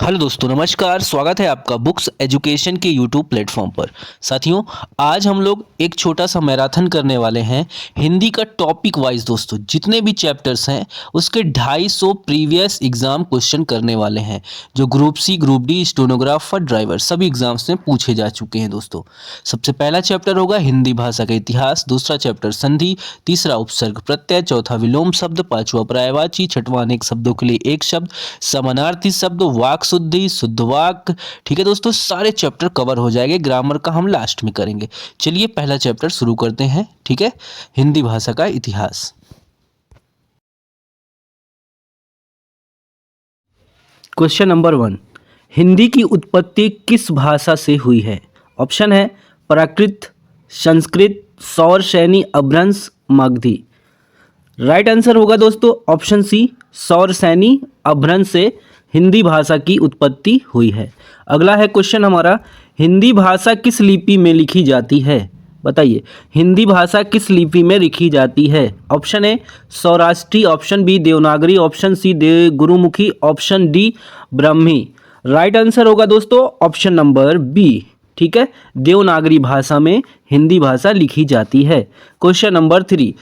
Hello दोस्तों, नमस्कार। स्वागत है आपका बुक्स एजुकेशन के यूट्यूब प्लेटफॉर्म पर। साथियों, आज हम लोग एक छोटा सा मैराथन करने वाले हैं हिंदी का टॉपिक वाइज। दोस्तों, जितने भी चैप्टर्स हैं उसके 250 प्रीवियस एग्जाम क्वेश्चन करने वाले हैं, जो group C, group D, stenographer, driver सभी एग्जाम्स में पूछे जा चुके हैं। दोस्तों, सबसे पहला चैप्टर होगा हिंदी भाषा का इतिहास, दूसरा चैप्टर संधि, तीसरा उपसर्ग प्रत्यय, चौथा विलोम शब्द, पांचवा पर्यायवाची, छठवां अनेक शब्दों के लिए एक शब्द, समानार्थी शब्द, वाक शुद्धि, शुद्ध वाक। ठीक है दोस्तों, सारे चैप्टर कवर हो जाएंगे। ग्रामर का हम लास्ट में करेंगे। चलिए पहला चैप्टर शुरू करते हैं। ठीक है, हिंदी भाषा का इतिहास। क्वेश्चन नंबर 1, हिंदी की उत्पत्ति किस भाषा से हुई है? ऑप्शन है प्राकृत, संस्कृत, सौर सैनी, अपभ्रंश, मगधी। राइट आंसर होगा दोस्तों ऑप्शन सी, सौर सैनी अपभ्रंश से हिंदी भाषा की उत्पत्ति हुई है। अगला है क्वेश्चन हमारा, हिंदी भाषा किस लिपि में लिखी जाती है? बताइए, हिंदी भाषा किस लिपि में लिखी जाती है? Option A Saurashtri, option B Devanagari, option C Gurmukhi, option D Brahmi. Right answer होगा दोस्तों ऑप्शन नंबर बी। ठीक है, देवनागरी भाषा में हिंदी भाषा लिखी जाती है। क्वेश्चन नंबर 3,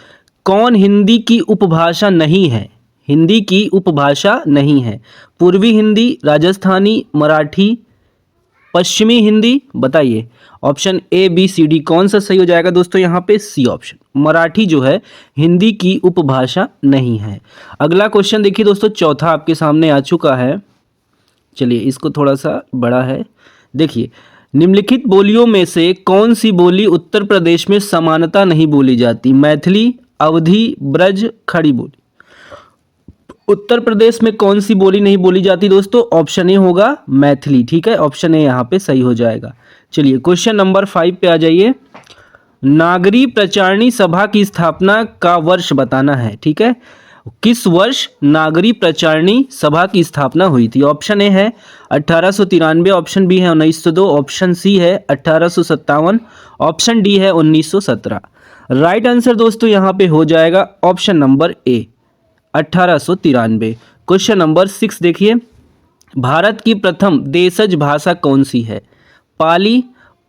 कौन हिंदी की उपभाषा नहीं है? हिंदी की उपभाषा नहीं है। पूर्वी हिंदी, राजस्थानी, मराठी, पश्चिमी हिंदी। बताइए option A B C D कौन सा सही हो जाएगा दोस्तों? यहाँ पे सी ऑप्शन, मराठी जो है हिंदी की उपभाषा नहीं है। अगला क्वेश्चन देखिए दोस्तों, चौथा आपके सामने आ चुका है। चलिए इसको थोड़ा सा बड़ा है। देखिए, निम्नलिखित बोलियों में से कौन सी बोली उत्तर प्रदेश में समानता नहीं बोली जाती? मैथिली, अवधी, ब्रज, खड़ी बोली। उत्तर प्रदेश में कौन सी बोली नहीं बोली जाती दोस्तों? ऑप्शन ए होगा मैथिली। ठीक है, ऑप्शन ए यहाँ पे सही हो जाएगा। चलिए क्वेश्चन नंबर 5 पे आ जाइए। नागरी प्रचारणी सभा की स्थापना का वर्ष बताना है। ठीक है, किस वर्ष नागरी प्रचारणी सभा की स्थापना हुई थी? ऑप्शन ए है 1893, ऑप्शन बी है 1902, ऑप्शन सी है 1857, ऑप्शन डी है 1917। राइट आंसर दोस्तों यहाँ पे हो जाएगा option number A 1893। Question number 6 देखिए, भारत की प्रथम देशज भाषा कौन सी है? पाली,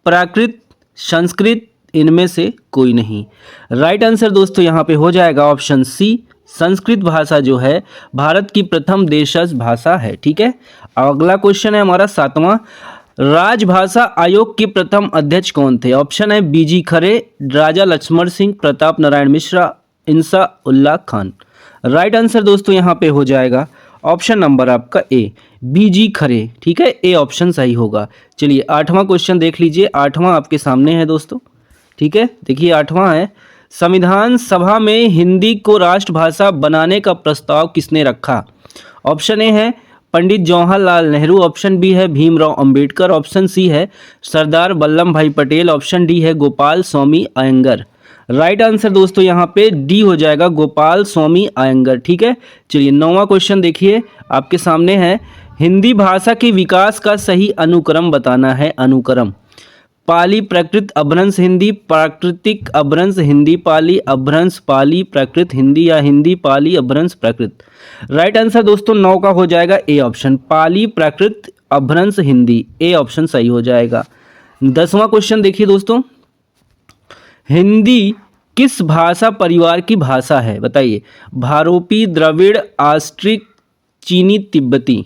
प्राकृत, संस्कृत, इनमें से कोई नहीं। राइट आंसर दोस्तों यहाँ पे हो जाएगा ऑप्शन सी, संस्कृत भाषा जो है भारत की प्रथम देशज भाषा है। ठीक है, अगला क्वेश्चन है हमारा 7वां, राजभाषा आयोग के प्रथम अध्यक्ष कौन थे? ऑप्शन है बीजी खरे, राजा लक्ष्मण सिंह, प्रताप नारायण मिश्रा, इंसा उल्लाह खान। राइट आंसर दोस्तों यहाँ पे हो जाएगा ऑप्शन नंबर आपका ए, बीजी खरे। ठीक है, ए ऑप्शन सही होगा। चलिए 8वां क्वेश्चन देख लीजिए, 8वां आपके सामने है दोस्तों। ठीक है, देखिए 8वां है, संविधान सभा में हिंदी को राष्ट्रभाषा बनाने का प्रस्ताव किसने रखा? ऑप्शन ए है पंडित जवाहरलाल नेहरू, ऑप्शन बी है भीमराव अंबेडकर, ऑप्शन सी है सरदार वल्लभ भाई पटेल, ऑप्शन डी है गोपाल स्वामी अयंगर। राइट आंसर दोस्तों यहाँ पे डी हो जाएगा, गोपाल स्वामी अयंगर। ठीक है, चलिए 9वां क्वेश्चन देखिए आपके सामने है, हिंदी भाषा के विकास का सही अनुक्रम बताना है। अनुक्रम, पाली, प्राकृत, अपभ्रंश हिंदी, प्राकृतिक, अपभ्रंश हिंदी, पाली, अपभ्रंश पाली, प्राकृत हिंदी, या हिंदी पाली अपभ्रंश प्राकृत। राइट आंसर दोस्तों 9 का हो जाएगा ए ऑप्शन, पाली, प्राकृत, अपभ्रंश हिंदी, ए ऑप्शन सही हो जाएगा। 10वां क्वेश्चन देखिए दोस्तों, हिंदी किस भाषा परिवार की भाषा है? बताइए, भारोपी, द्रविड़, आस्ट्रिक, चीनी, तिब्बती।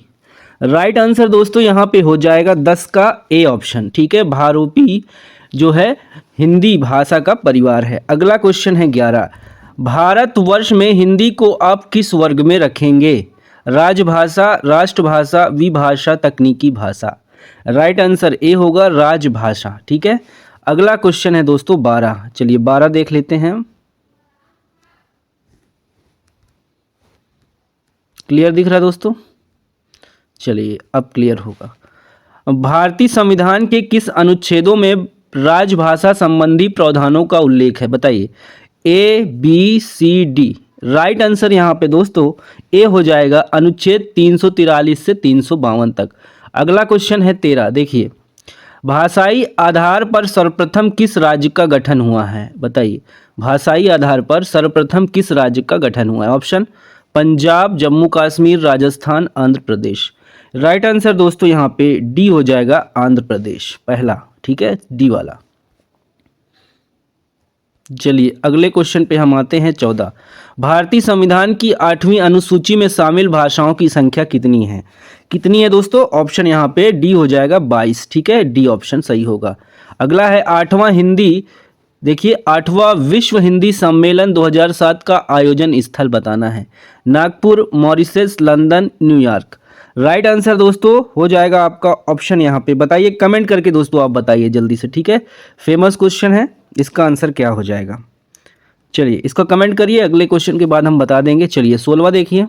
राइट आंसर दोस्तों यहाँ पे हो जाएगा 10 का ए ऑप्शन। ठीक है, भारोपी जो है हिंदी भाषा का परिवार है। अगला क्वेश्चन है 11, भारतवर्ष में हिंदी को आप किस वर्ग में रखेंगे? राजभाषा, राष्ट्रभाषा, विभाषा, तकनीकी भाषा। राइट आंसर ए होगा राजभाषा। ठीक है, अगला क्वेश्चन है दोस्तों 12। चलिए 12 देख लेते हैं। क्लियर दिख रहा है दोस्तों? चलिए अब क्लियर होगा। भारतीय संविधान के किस अनुच्छेदों में राजभाषा संबंधी प्रावधानों का उल्लेख है? बताइए, A B C D. Right answer यहाँ पे दोस्तों ए हो जाएगा, अनुच्छेद 343 से 352 तक। अगला क्वेश्चन है 13, देखिए, भाषाई आधार पर सर्वप्रथम किस राज्य का गठन हुआ है? बताइए, भाषाई आधार पर सर्वप्रथम किस राज्य का गठन हुआ है? Option Punjab, Jammu Kashmir, Rajasthan, Andhra Pradesh. Right answer दोस्तों यहाँ पे डी हो जाएगा, आंध्र प्रदेश पहला, ठीक है, डी वाला। चलिए अगले क्वेश्चन पे हम आते हैं 14। भारतीय संविधान की 8वीं अनुसूची में शामिल भाषाओं की संख्या कितनी है? कितनी है दोस्तों? ऑप्शन यहाँ पे डी हो जाएगा 22, ठीक है, डी ऑप्शन सही होगा। अगला है 8वां हिंदी, देखिए 8वां विश्व हिंदी सम्मेलन 2007 का आयोजन स्थल बताना है। Nagpur, Mauritius, London, New York. Right answer दोस्तों हो जाएगा आपका ऑप्शन यहाँ पे, बताइए कमेंट करके दोस्तों, आप बताइए जल्दी से, ठीक है। फेमस क्वेश्चन है, इसका आंसर क्या हो जाएगा? चलिए इसका कमेंट करिए, अगले क्वेश्चन के बाद हम बता देंगे। चलिए 16वां देखिए,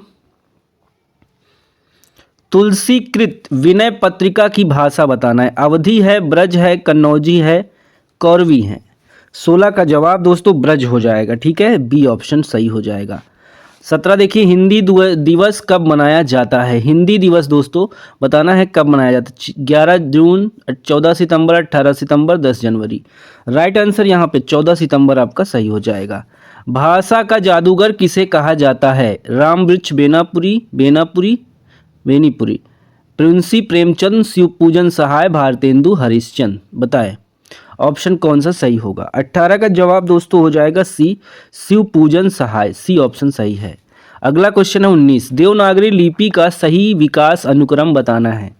तुलसीकृत विनय पत्रिका की भाषा बताना है। अवधी है, ब्रज है, कन्नौजी है, कौरवी है। 16 का जवाब दोस्तों ब्रज हो जाएगा, ठीक है, बी ऑप्शन सही हो जाएगा। 17 देखिए, हिंदी दिवस कब मनाया जाता है? हिंदी दिवस दोस्तों बताना है कब मनाया जाता है। 11 जून, 14 सितंबर, 18 सितंबर, 10 जनवरी। राइट आंसर यहाँ पे 14 सितंबर आपका सही हो जाएगा। भाषा का जादूगर किसे कहा जाता है? रामवृक्ष बेनीपुरी, प्रिंसी प्रेमचंद, शिवपूजन सहाय, भारतेंदु हरिश्चंद्र। बताएं ऑप्शन कौन सा सही होगा? 18 का जवाब दोस्तों हो जाएगा सी, शिवपूजन सहाय, सी ऑप्शन सही है। अगला क्वेश्चन है 19। देवनागरी लिपि का सही विकास अनुक्रम बताना है।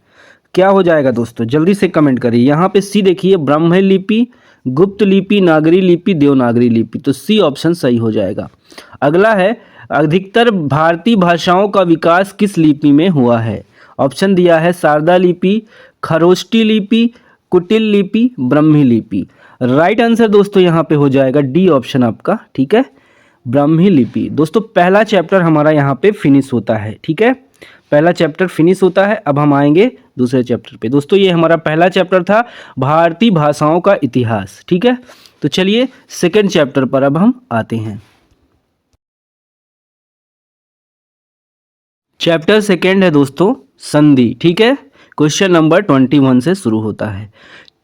क्या हो जाएगा दोस्तों? जल्दी से कमेंट करिए। यहाँ पे सी देखिए, ब्राह्मी लिपि, गुप्त लिपि, नागरी लिपि, देवनागरी लिपि, तो सी ऑप्शन सही हो जाएगा। अगला है, अधिकतर भारतीय भाषाओं का विकास किस लिपि में हुआ है? ऑप्शन दिया है शारदा लिपि, खरोष्टी लिपि, कुटिल लिपि, ब्राह्मी लिपि। राइट आंसर दोस्तों यहाँ पे हो जाएगा डी ऑप्शन आपका, ठीक है, ब्राह्मी लिपि। दोस्तों पहला चैप्टर हमारा यहाँ पे फिनिश होता है, ठीक है, पहला चैप्टर फिनिश होता है। अब हम आएंगे दूसरे चैप्टर पे। दोस्तों ये हमारा पहला चैप्टर था, भारतीय भाषाओं का इतिहास, ठीक है। तो चलिए सेकेंड चैप्टर पर अब हम आते हैं। चैप्टर सेकेंड है दोस्तों संधि, ठीक है। क्वेश्चन नंबर 21 से शुरू होता है।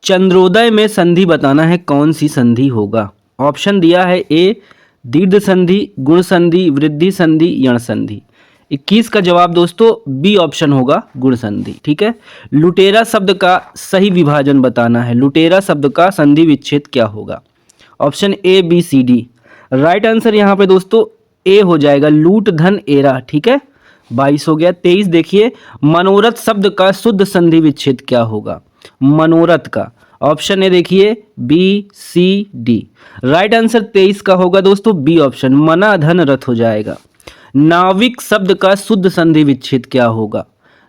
चंद्रोदय में संधि बताना है, कौन सी संधि होगा? ऑप्शन दिया है ए दीर्घ संधि, गुण संधि, वृद्धि संधि, यण संधि। 21 का जवाब दोस्तों बी ऑप्शन होगा, गुण संधि, ठीक है। लुटेरा शब्द का सही विभाजन बताना है। लुटेरा शब्द का संधि विच्छेद क्या होगा? Option A B C D. Right answer यहाँ पे दोस्तों ए हो जाएगा, लूट धन एरा, ठीक है। 22 हो गया। 23 देखिए, मनोरथ शब्द का शुद्ध संधि विच्छेद क्या होगा? मनोरथ का ऑप्शन ए देखिए B C D. Right answer 23 का होगा दोस्तों बी ऑप्शन, मना धन रथ हो जाएगा। नाविक शब्द का शुद्ध संधि विच्छेद क्या होगा?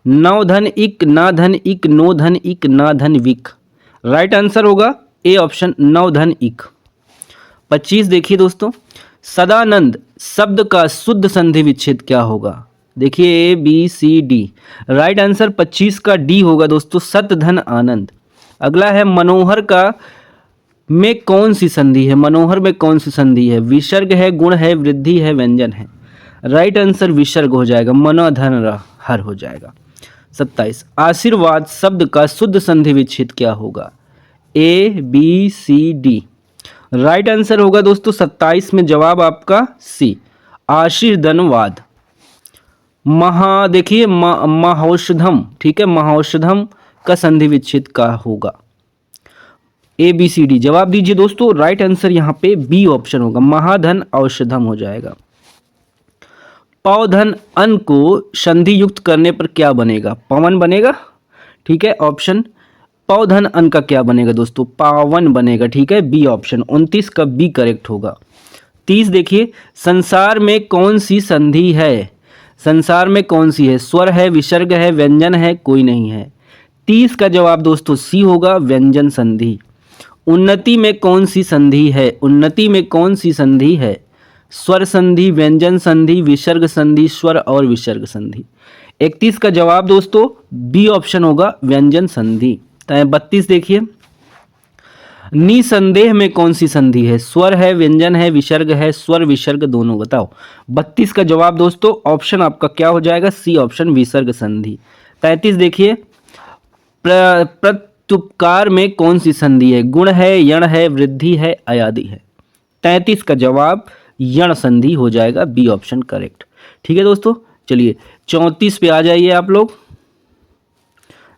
नौ धन इक, ना धन इक, नो धन इक, ना धन विक। राइट आंसर होगा ए ऑप्शन, नौ धन इक। 25 देखिए दोस्तों, सदानंद शब्द का शुद्ध संधि विच्छेद क्या होगा? देखिए A B C D. Right answer 25 का डी होगा दोस्तों, सत धन आनंद। अगला है मनोहर का में कौन सी संधि है? मनोहर में कौन सी संधि है? विसर्ग है, गुण है, वृद्धि है, व्यंजन है। राइट आंसर विसर्ग हो जाएगा, मनो धन हर हो जाएगा। 27 आशीर्वाद शब्द का शुद्ध संधि विच्छेद क्या होगा? A B C D. Right answer होगा दोस्तों 27 में जवाब आपका सी, आशीर्धनवाद। देखिए महौषधम, ठीक है, महौषधम का संधि विच्छेद का होगा? A B C D. जवाब दीजिए दोस्तों। राइट आंसर यहाँ पे बी ऑप्शन होगा, महाधन औषधम हो जाएगा। पौधन अन को संधि युक्त करने पर क्या बनेगा? पवन बनेगा, ठीक है। ऑप्शन पौधन अन का क्या बनेगा दोस्तों? पावन बनेगा, ठीक है, बी ऑप्शन। 29 का बी करेक्ट होगा। 30 देखिए, संसार में कौन सी संधि है? संसार में कौन सी है? स्वर है, विसर्ग है, व्यंजन है, कोई नहीं है। 30 का जवाब दोस्तों सी होगा, व्यंजन संधि। उन्नति में कौन सी संधि है? उन्नति में कौन सी संधि है? स्वर संधि, व्यंजन संधि, विसर्ग संधि, स्वर और विसर्ग संधि। 31 का जवाब दोस्तों बी ऑप्शन होगा, व्यंजन संधि। 32 देखिए, निसंदेह में कौन सी संधि है? स्वर है, व्यंजन है, विसर्ग है, स्वर विसर्ग दोनों, बताओ। 32 का जवाब दोस्तों ऑप्शन आपका क्या हो जाएगा? सी ऑप्शन, विसर्ग संधि। 33 देखिए, प्रत्युपकार में कौन सी संधि है? गुण है, यण है, वृद्धि है, अयादि है। 33 का जवाब यण संधि हो जाएगा, बी ऑप्शन करेक्ट, ठीक है दोस्तों। चलिए 34 पे आ जाइए आप लोग।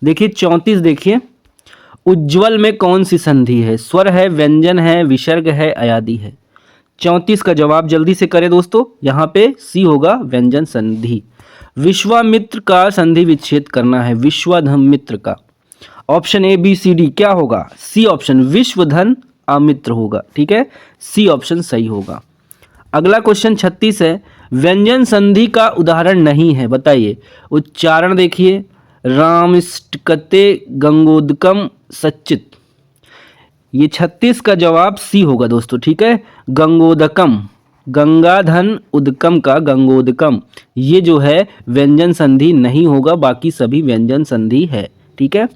देखिए 34 देखिए, उज्ज्वल में कौन सी संधि है? स्वर है, व्यंजन है, विसर्ग है, अयादि है। 34 का जवाब जल्दी से करें दोस्तों, यहाँ पे सी होगा व्यंजन संधि। विश्वामित्र का संधि विच्छेद करना है, विश्वामित्र का। Option A B C D क्या होगा? सी ऑप्शन, विश्वधन अमित्र होगा। ठीक है, सी ऑप्शन सही होगा। अगला क्वेश्चन 36 है, व्यंजन संधि का उदाहरण नहीं है, बताइए। उच्चारण देखिए, रामष्टकते गंगोदकम सच्चित। ये 36 का जवाब सी होगा दोस्तों। ठीक है, गंगोदकम, गंगाधन उदकम का गंगोदकम, ये जो है व्यंजन संधि नहीं होगा, बाकी सभी व्यंजन संधि है। ठीक है,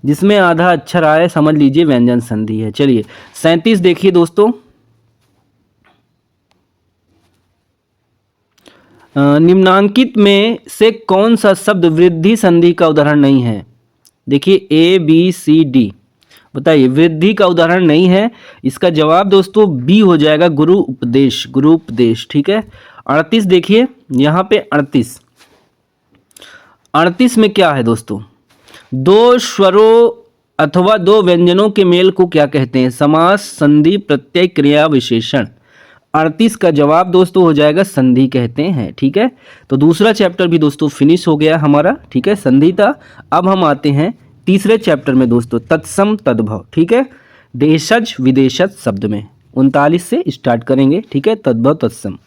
जिसमें आधा अक्षर आए समझ लीजिए व्यंजन संधि है। चलिए 37 देखिए दोस्तों, निम्नांकित में से कौन सा शब्द वृद्धि संधि का उदाहरण नहीं है? देखिए ए बी सी डी, बताइए। वृद्धि का उदाहरण नहीं है, इसका जवाब दोस्तों बी हो जाएगा, गुरु उपदेश, गुरु उपदेश। ठीक है, 38 देखिए, यहाँ पे 38 में क्या है दोस्तों? दो स्वरों अथवा दो व्यंजनों के मेल को क्या कहते हैं? समास, संधि, प्रत्यय, क्रिया, विशेषण। 38 का जवाब दोस्तों हो जाएगा संधि कहते हैं। ठीक है, तो दूसरा चैप्टर भी दोस्तों फिनिश हो गया हमारा। ठीक है, संधि था। अब हम आते हैं तीसरे चैप्टर में दोस्तों, तत्सम तद्भव। ठीक है, देशज विदेशज शब्द में 39 से स्टार्ट करेंगे। ठीक है, तद्भव तत्सम।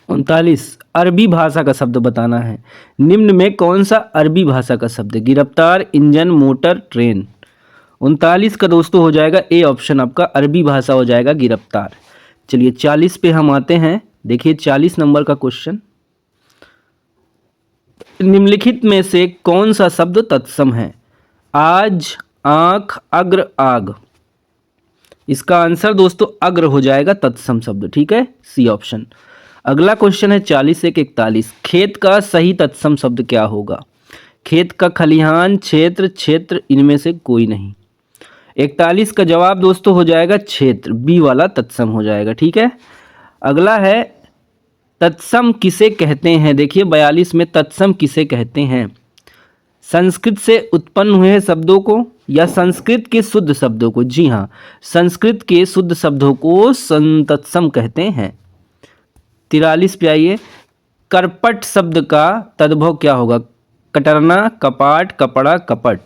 39 अरबी भाषा का शब्द बताना है। निम्न में कौन सा अरबी भाषा का शब्द है? गिरफ्तार, इंजन, मोटर, ट्रेन। 39 का दोस्तों हो जाएगा ए ऑप्शन आपका, अरबी भाषा हो जाएगा गिरफ्तार। चलिए 40 पे हम आते हैं। देखिए 40 नंबर का क्वेश्चन, निम्नलिखित में से कौन सा शब्द तत्सम है? आज, आंख, अग्र, आग। इसका आंसर दोस्तों अग्र हो जाएगा तत्सम शब्द। ठीक है, सी ऑप्शन। अगला क्वेश्चन है 40 से 41, खेत का सही तत्सम शब्द क्या होगा? खेत का खलिहान, क्षेत्र, क्षेत्र, इनमें से कोई नहीं। 41 का जवाब दोस्तों हो जाएगा क्षेत्र, बी वाला तत्सम हो जाएगा। ठीक है, अगला है तत्सम किसे कहते हैं? देखिए 42 में तत्सम किसे कहते हैं? संस्कृत से उत्पन्न हुए शब्दों को या संस्कृत के शुद्ध शब्दों को? जी हाँ, संस्कृत के शुद्ध शब्दों को तत्सम कहते हैं। 43 पे आइए, करपट शब्द का तद्भव क्या होगा? कटरना, कपाट, कपड़ा, कपट।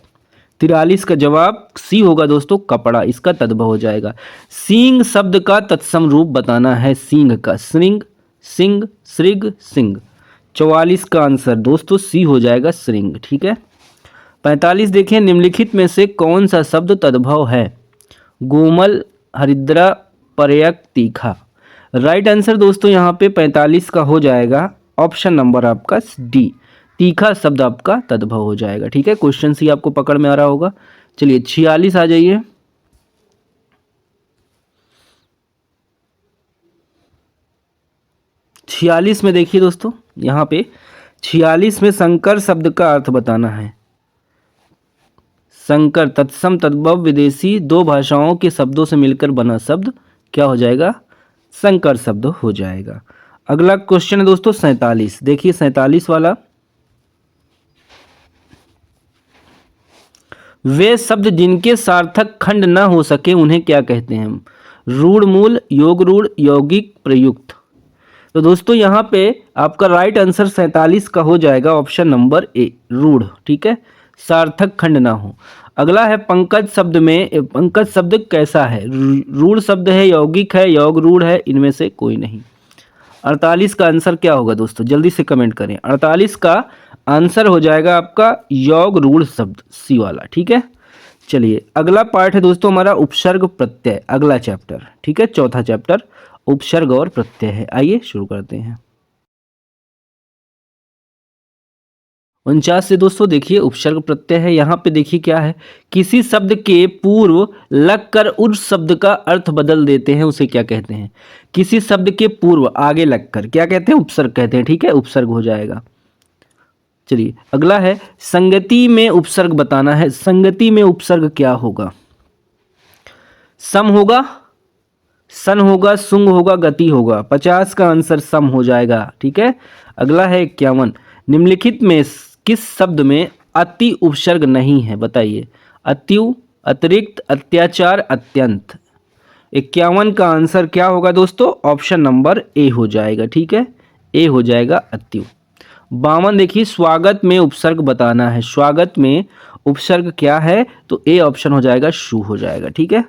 43 का जवाब सी होगा दोस्तों, कपड़ा, इसका तद्भव हो जाएगा। सींग शब्द का तत्सम रूप बताना है। सींग का, श्रृंग, सिंह, श्रृग, सिंह। 44 का आंसर दोस्तों सी हो जाएगा, श्रृंग। ठीक है, 45 देखें, निम्नलिखित में से कौन सा शब्द तद्भव है? गोमल, हरिद्रा, पर्यक, तीखा। राइट आंसर दोस्तों यहाँ पे 45 का हो जाएगा ऑप्शन नंबर आपका डी, तीखा शब्द आपका तद्भव हो जाएगा। ठीक है, क्वेश्चन सी आपको पकड़ में आ रहा होगा। चलिए 46 आ जाइए। 46 में देखिए दोस्तों, यहाँ पे 46 में संकर शब्द का अर्थ बताना है। संकर, तत्सम, तद्भव, विदेशी, दो भाषाओं के शब्दों से मिलकर बना शब्द क्या हो जाएगा? संकर शब्द हो जाएगा। अगला क्वेश्चन है दोस्तों 47, देखिए 47 वाला, वे शब्द जिनके सार्थक खंड न हो सके उन्हें क्या कहते हैं? रूढ़, मूल, योग रूढ़, यौगिक, प्रयुक्त। तो दोस्तों यहाँ पे आपका राइट आंसर 47 का हो जाएगा ऑप्शन नंबर ए, रूढ़। ठीक है, सार्थक खंड ना हो। अगला है पंकज शब्द में, पंकज शब्द कैसा है? रूढ़ शब्द है, यौगिक है, योग रूढ़ है, इनमें से कोई नहीं। 48 का आंसर क्या होगा दोस्तों, जल्दी से कमेंट करें। 48 का आंसर हो जाएगा आपका योग रूढ़ शब्द, सी वाला। ठीक है, चलिए अगला पार्ट है दोस्तों हमारा उपसर्ग प्रत्यय, अगला चैप्टर। ठीक है, चौथा चैप्टर उपसर्ग और प्रत्यय है। आइए शुरू करते हैं। 49 से दोस्तों देखिए उपसर्ग प्रत्यय है। यहाँ पे देखिए क्या है, किसी शब्द के पूर्व लगकर उस शब्द का अर्थ बदल देते हैं, उसे क्या कहते हैं? किसी शब्द के पूर्व आगे लगकर क्या कहते हैं? उपसर्ग कहते हैं। ठीक है, उपसर्ग हो जाएगा। चलिए अगला है संगति में उपसर्ग बताना है। संगति में उपसर्ग क्या होगा? सम होगा, सन होगा, सुंग होगा, गति होगा। 50 का आंसर सम हो जाएगा। ठीक है, अगला है 51। निम्नलिखित में किस शब्द में अति उपसर्ग नहीं है? बताइए। अत्यु, अतिरिक्त, अत्याचार, अत्यंत। 51 का आंसर क्या होगा दोस्तों? ऑप्शन नंबर ए हो जाएगा। ठीक है, ए हो जाएगा अत्यु। 52 देखिए, स्वागत में उपसर्ग बताना है। स्वागत में उपसर्ग क्या है? तो ए ऑप्शन हो जाएगा, शु हो जाएगा। ठीक है,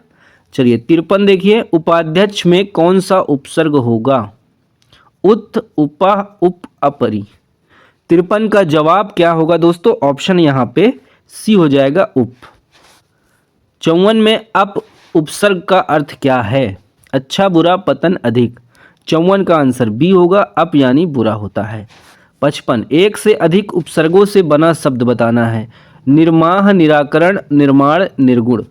चलिए 53 देखिए, उपाध्यक्ष में कौन सा उपसर्ग होगा? उत, उपा, उप, अपरि। 53 का जवाब क्या होगा दोस्तों? ऑप्शन यहाँ पे सी हो जाएगा, उप। 54 में अप उपसर्ग का अर्थ क्या है? अच्छा, बुरा, पतन, अधिक। 54 का आंसर बी होगा, अप यानी बुरा होता है। 55 एक से अधिक उपसर्गों से बना शब्द बताना है। निर्माह, निराकरण, निर्माण, निर्गुण।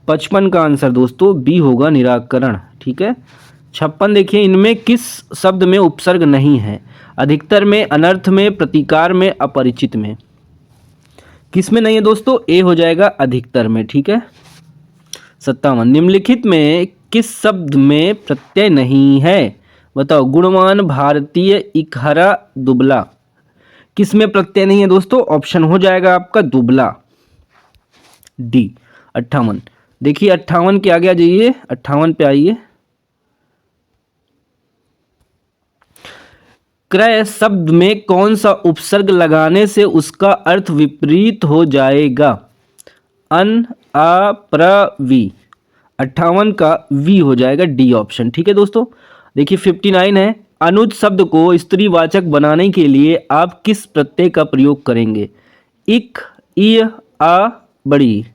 55 का आंसर दोस्तों बी होगा, निराकरण। ठीक है, 56 देखिए, इनमें किस शब्द में उपसर्ग नहीं है? अधिकतर में, अनर्थ में, प्रतिकार में, अपरिचित में। किस में नहीं है दोस्तों? ए हो जाएगा, अधिकतर में। ठीक है, 57 निम्नलिखित में किस शब्द में प्रत्यय नहीं है? बताओ। गुणवान, भारतीय, इकहरा, दुबला। किस में प्रत्यय नहीं है दोस्तों? ऑप्शन हो जाएगा आपका दुबला, डी। 58 देखिए, 58 के आगे आ जाइए, 58 पे आइए। क्रय शब्द में कौन सा उपसर्ग लगाने से उसका अर्थ विपरीत हो जाएगा? अन, आ, प्र, वी। 58 का वी हो जाएगा, डी ऑप्शन। ठीक है दोस्तों, देखिए 59 है, अनुज शब्द को स्त्रीवाचक बनाने के लिए आप किस प्रत्यय का प्रयोग करेंगे? इक, इ, आ, बड़ी।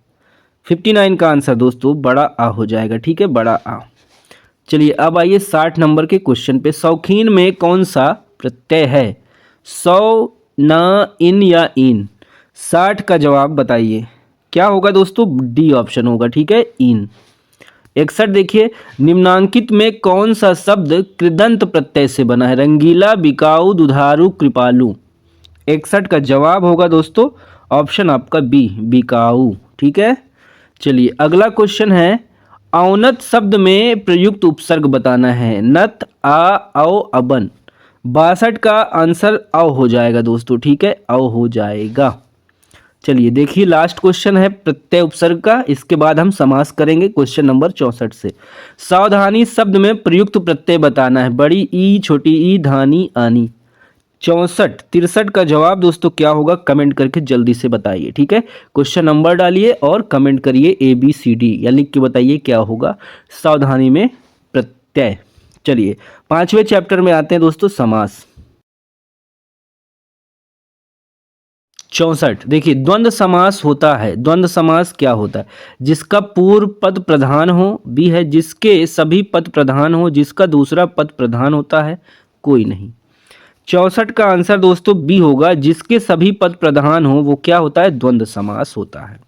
59 का आंसर दोस्तों बड़ा आ हो जाएगा। ठीक है, बड़ा आ। चलिए अब आइए 60 नंबर के क्वेश्चन पे। शौकीन में कौन सा प्रत्यय है? सौ, न, इन या इन। 60 का जवाब बताइए क्या होगा दोस्तों? डी ऑप्शन होगा। ठीक है, इन। 61 देखिए, निम्नांकित में कौन सा शब्द कृदंत प्रत्यय से बना है? रंगीला, बिकाऊ, दुधारू, कृपालु। 61 का जवाब होगा दोस्तों ऑप्शन आपका बी, बिकाऊ। ठीक है, चलिए अगला क्वेश्चन है, औनत शब्द में प्रयुक्त उपसर्ग बताना है। नत, आ, औ, अबन। 62 का आंसर औ हो जाएगा दोस्तों। ठीक है, औ हो जाएगा। चलिए देखिए, लास्ट क्वेश्चन है प्रत्यय उपसर्ग का, इसके बाद हम समास करेंगे क्वेश्चन नंबर 64 से। सावधानी शब्द में प्रयुक्त प्रत्यय बताना है। बड़ी ई, छोटी ई, धानी, आनी। 64 63 का जवाब दोस्तों क्या होगा? कमेंट करके जल्दी से बताइए। ठीक है, क्वेश्चन नंबर डालिए और कमेंट करिए ABCD या लिख के बताइए क्या होगा सावधानी में प्रत्यय। चलिए 5वें चैप्टर में आते हैं दोस्तों, समास। 64 देखिए, द्वंद्व समास होता है। द्वंद्व समास क्या होता है? जिसका पूर्व पद प्रधान हो, बी है जिसके सभी पद प्रधान हो, जिसका दूसरा पद प्रधान होता है, कोई नहीं। 64 का आंसर दोस्तों बी होगा, जिसके सभी पद प्रधान हो वो क्या होता है? द्वंद्व समास होता है।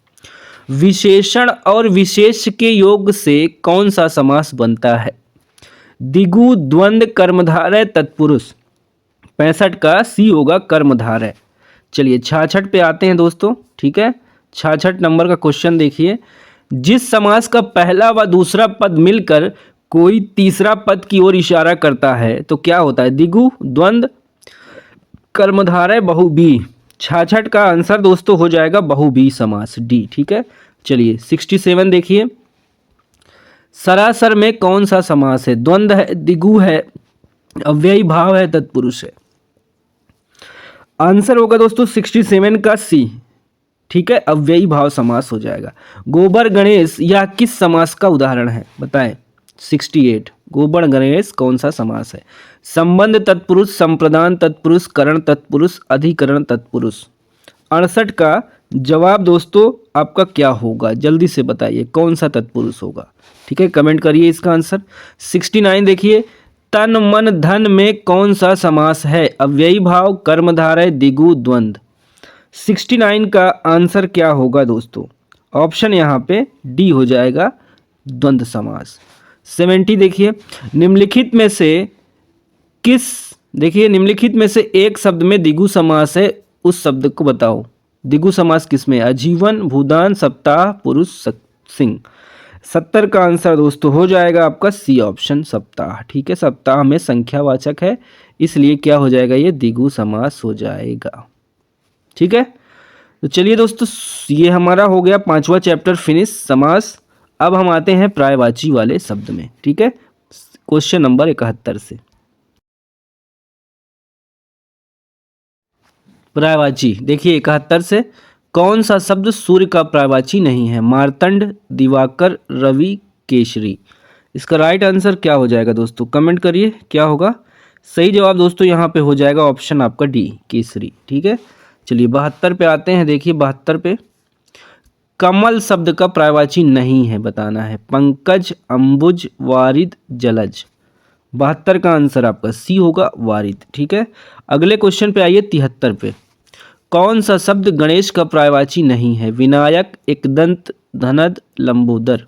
विशेषण और विशेष के योग से कौन सा समास बनता है? दिगु, द्वंद्व, कर्मधारय, तत्पुरुष। 65 का सी होगा, कर्मधारय। चलिए 66 पे आते हैं दोस्तों। ठीक है, 66 नंबर का क्वेश्चन देखिए, जिस समास का पहला व दूसरा पद मिलकर कोई तीसरा पद की ओर इशारा करता है तो क्या होता है? दिगु, द्वंद्व, कर्मधारय, बहुबी। 66 का आंसर दोस्तों हो जाएगा बहुबी समास, डी। ठीक है, चलिए 67 देखिए, सरासर में कौन सा समास है? द्वंद्व है, दिगु है, अव्ययी भाव है, तत्पुरुष है। आंसर होगा दोस्तों 67 का सी। ठीक है, अव्ययी भाव समास हो जाएगा। गोबर गणेश यह किस समास का उदाहरण है? बताएं। 68 गोबर गणेश कौन सा समास है? संबंध तत्पुरुष, संप्रदान तत्पुरुष, करण तत्पुरुष, अधिकरण तत्पुरुष। 68 का जवाब दोस्तों आपका क्या होगा? जल्दी से बताइए कौन सा तत्पुरुष होगा। ठीक है, कमेंट करिए इसका आंसर। 69 देखिए, तन, मन, धन में कौन सा समास है? अव्ययी भाव, कर्मधारय, दिगु, द्वंद्व। 69 का आंसर क्या होगा दोस्तों? ऑप्शन यहाँ पे डी हो जाएगा, द्वंद्व समास। 70 देखिए, निम्नलिखित में से निम्नलिखित में से एक शब्द में दिगु समास है, उस शब्द को बताओ। दिगु समास किसमें? आजीवन, भूदान, सप्ताह, पुरुष, सिंह। 70 का आंसर दोस्तों हो जाएगा आपका सी ऑप्शन सप्ताह। ठीक है, सप्ताह में संख्यावाचक है, इसलिए क्या हो जाएगा, ये द्विगु समास हो जाएगा। ठीक है, तो चलिए दोस्तों, ये हमारा हो गया 5वां चैप्टर फिनिश, समास। अब हम आते हैं पर्यायवाची वाले शब्द में। ठीक है, क्वेश्चन नंबर 71 से। पर्यायवाची देखिए 71 से, कौन सा शब्द सूर्य का पर्यायवाची नहीं है? मार्तंड, दिवाकर, रवि, केसरी। इसका राइट आंसर क्या हो जाएगा दोस्तों, कमेंट करिए क्या होगा। सही जवाब दोस्तों यहाँ पे हो जाएगा ऑप्शन आपका डी, केसरी। ठीक है, चलिए 72 पे आते हैं। देखिए 72 पे, कमल शब्द का पर्यायवाची नहीं है, बताना है। पंकज, अंबुज, वारिद, जलज। 72 का आंसर आपका सी होगा, वारिद। ठीक है, अगले क्वेश्चन पे आइए 73 पे, कौन सा शब्द गणेश का पर्यायवाची नहीं है? विनायक, एकदंत, धनद, लंबोदर।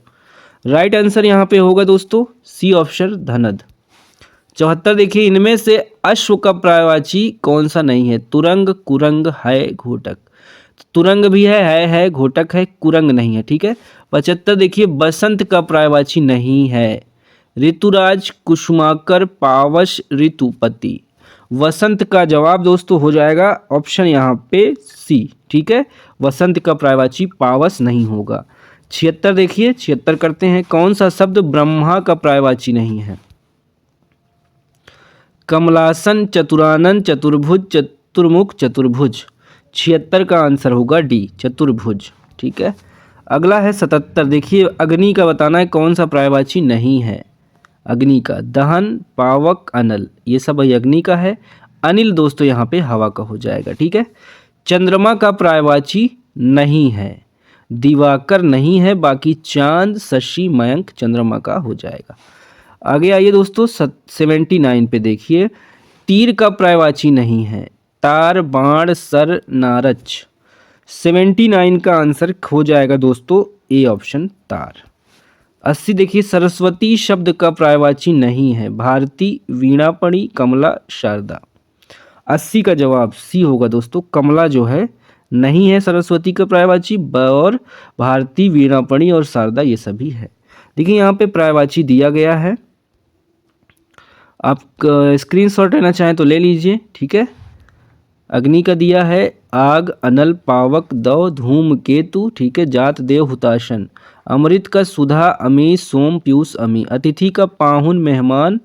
राइट आंसर यहाँ पे होगा दोस्तों सी ऑप्शन धनद। 74 देखिए, इनमें से अश्व का पर्यायवाची कौन सा नहीं है? तुरंग, कुरंग, है, घोटक। तुरंग भी है, घोटक है, कुरंग नहीं है। ठीक है, 75 देखिए, बसंत का पर्यायवाची नहीं है। ऋतुराज, कुसुमाकर, पावस, ऋतुपति। वसंत का जवाब दोस्तों हो जाएगा ऑप्शन यहाँ पे सी। ठीक है, वसंत का पर्यायवाची पावस नहीं होगा। 76 देखिए, 76 करते हैं, कौन सा शब्द ब्रह्मा का पर्यायवाची नहीं है? कमलासन, चतुरानन, चतुर्भुज, चतुर्मुख, चतुर्भुज। 76 का आंसर होगा डी, चतुर्भुज। ठीक है, अगला है 77। देखिए, अग्नि का बताना है कौन सा पर्यायवाची नहीं है? अग्नि का दहन, पावक, अनल, ये सब अग्नि का है। अनिल दोस्तों यहाँ पे हवा का हो जाएगा। ठीक है, चंद्रमा का पर्यायवाची नहीं है। दिवाकर नहीं है, बाकी चांद, शशि, मयंक चंद्रमा का हो जाएगा। आगे आइए दोस्तों 79 पे देखिए, तीर का पर्यायवाची नहीं है। तार, बाण, सर, नारच। 79 का आंसर हो जाएगा दोस्तों ए ऑप्शन तार। 80 देखिए, सरस्वती शब्द का पर्यायवाची नहीं है। भारती, वीणापणी, कमला, शारदा। 80 का जवाब सी होगा दोस्तों, कमला जो है नहीं है सरस्वती का पर्यायवाची, और भारती, वीणापणी और शारदा ये सभी है। देखिए यहाँ पे पर्यायवाची दिया गया है, आप स्क्रीनशॉट लेना चाहें तो ले लीजिए। ठीक है, अग्नि का दिया है आग, अनल, पावक, दव, धूम, केतु। ठीक है, जात, देव, हुताशन। अमृत का सुधा, अमी, सोम, पीयूष, अमी। अतिथि का पाहुन, मेहमान,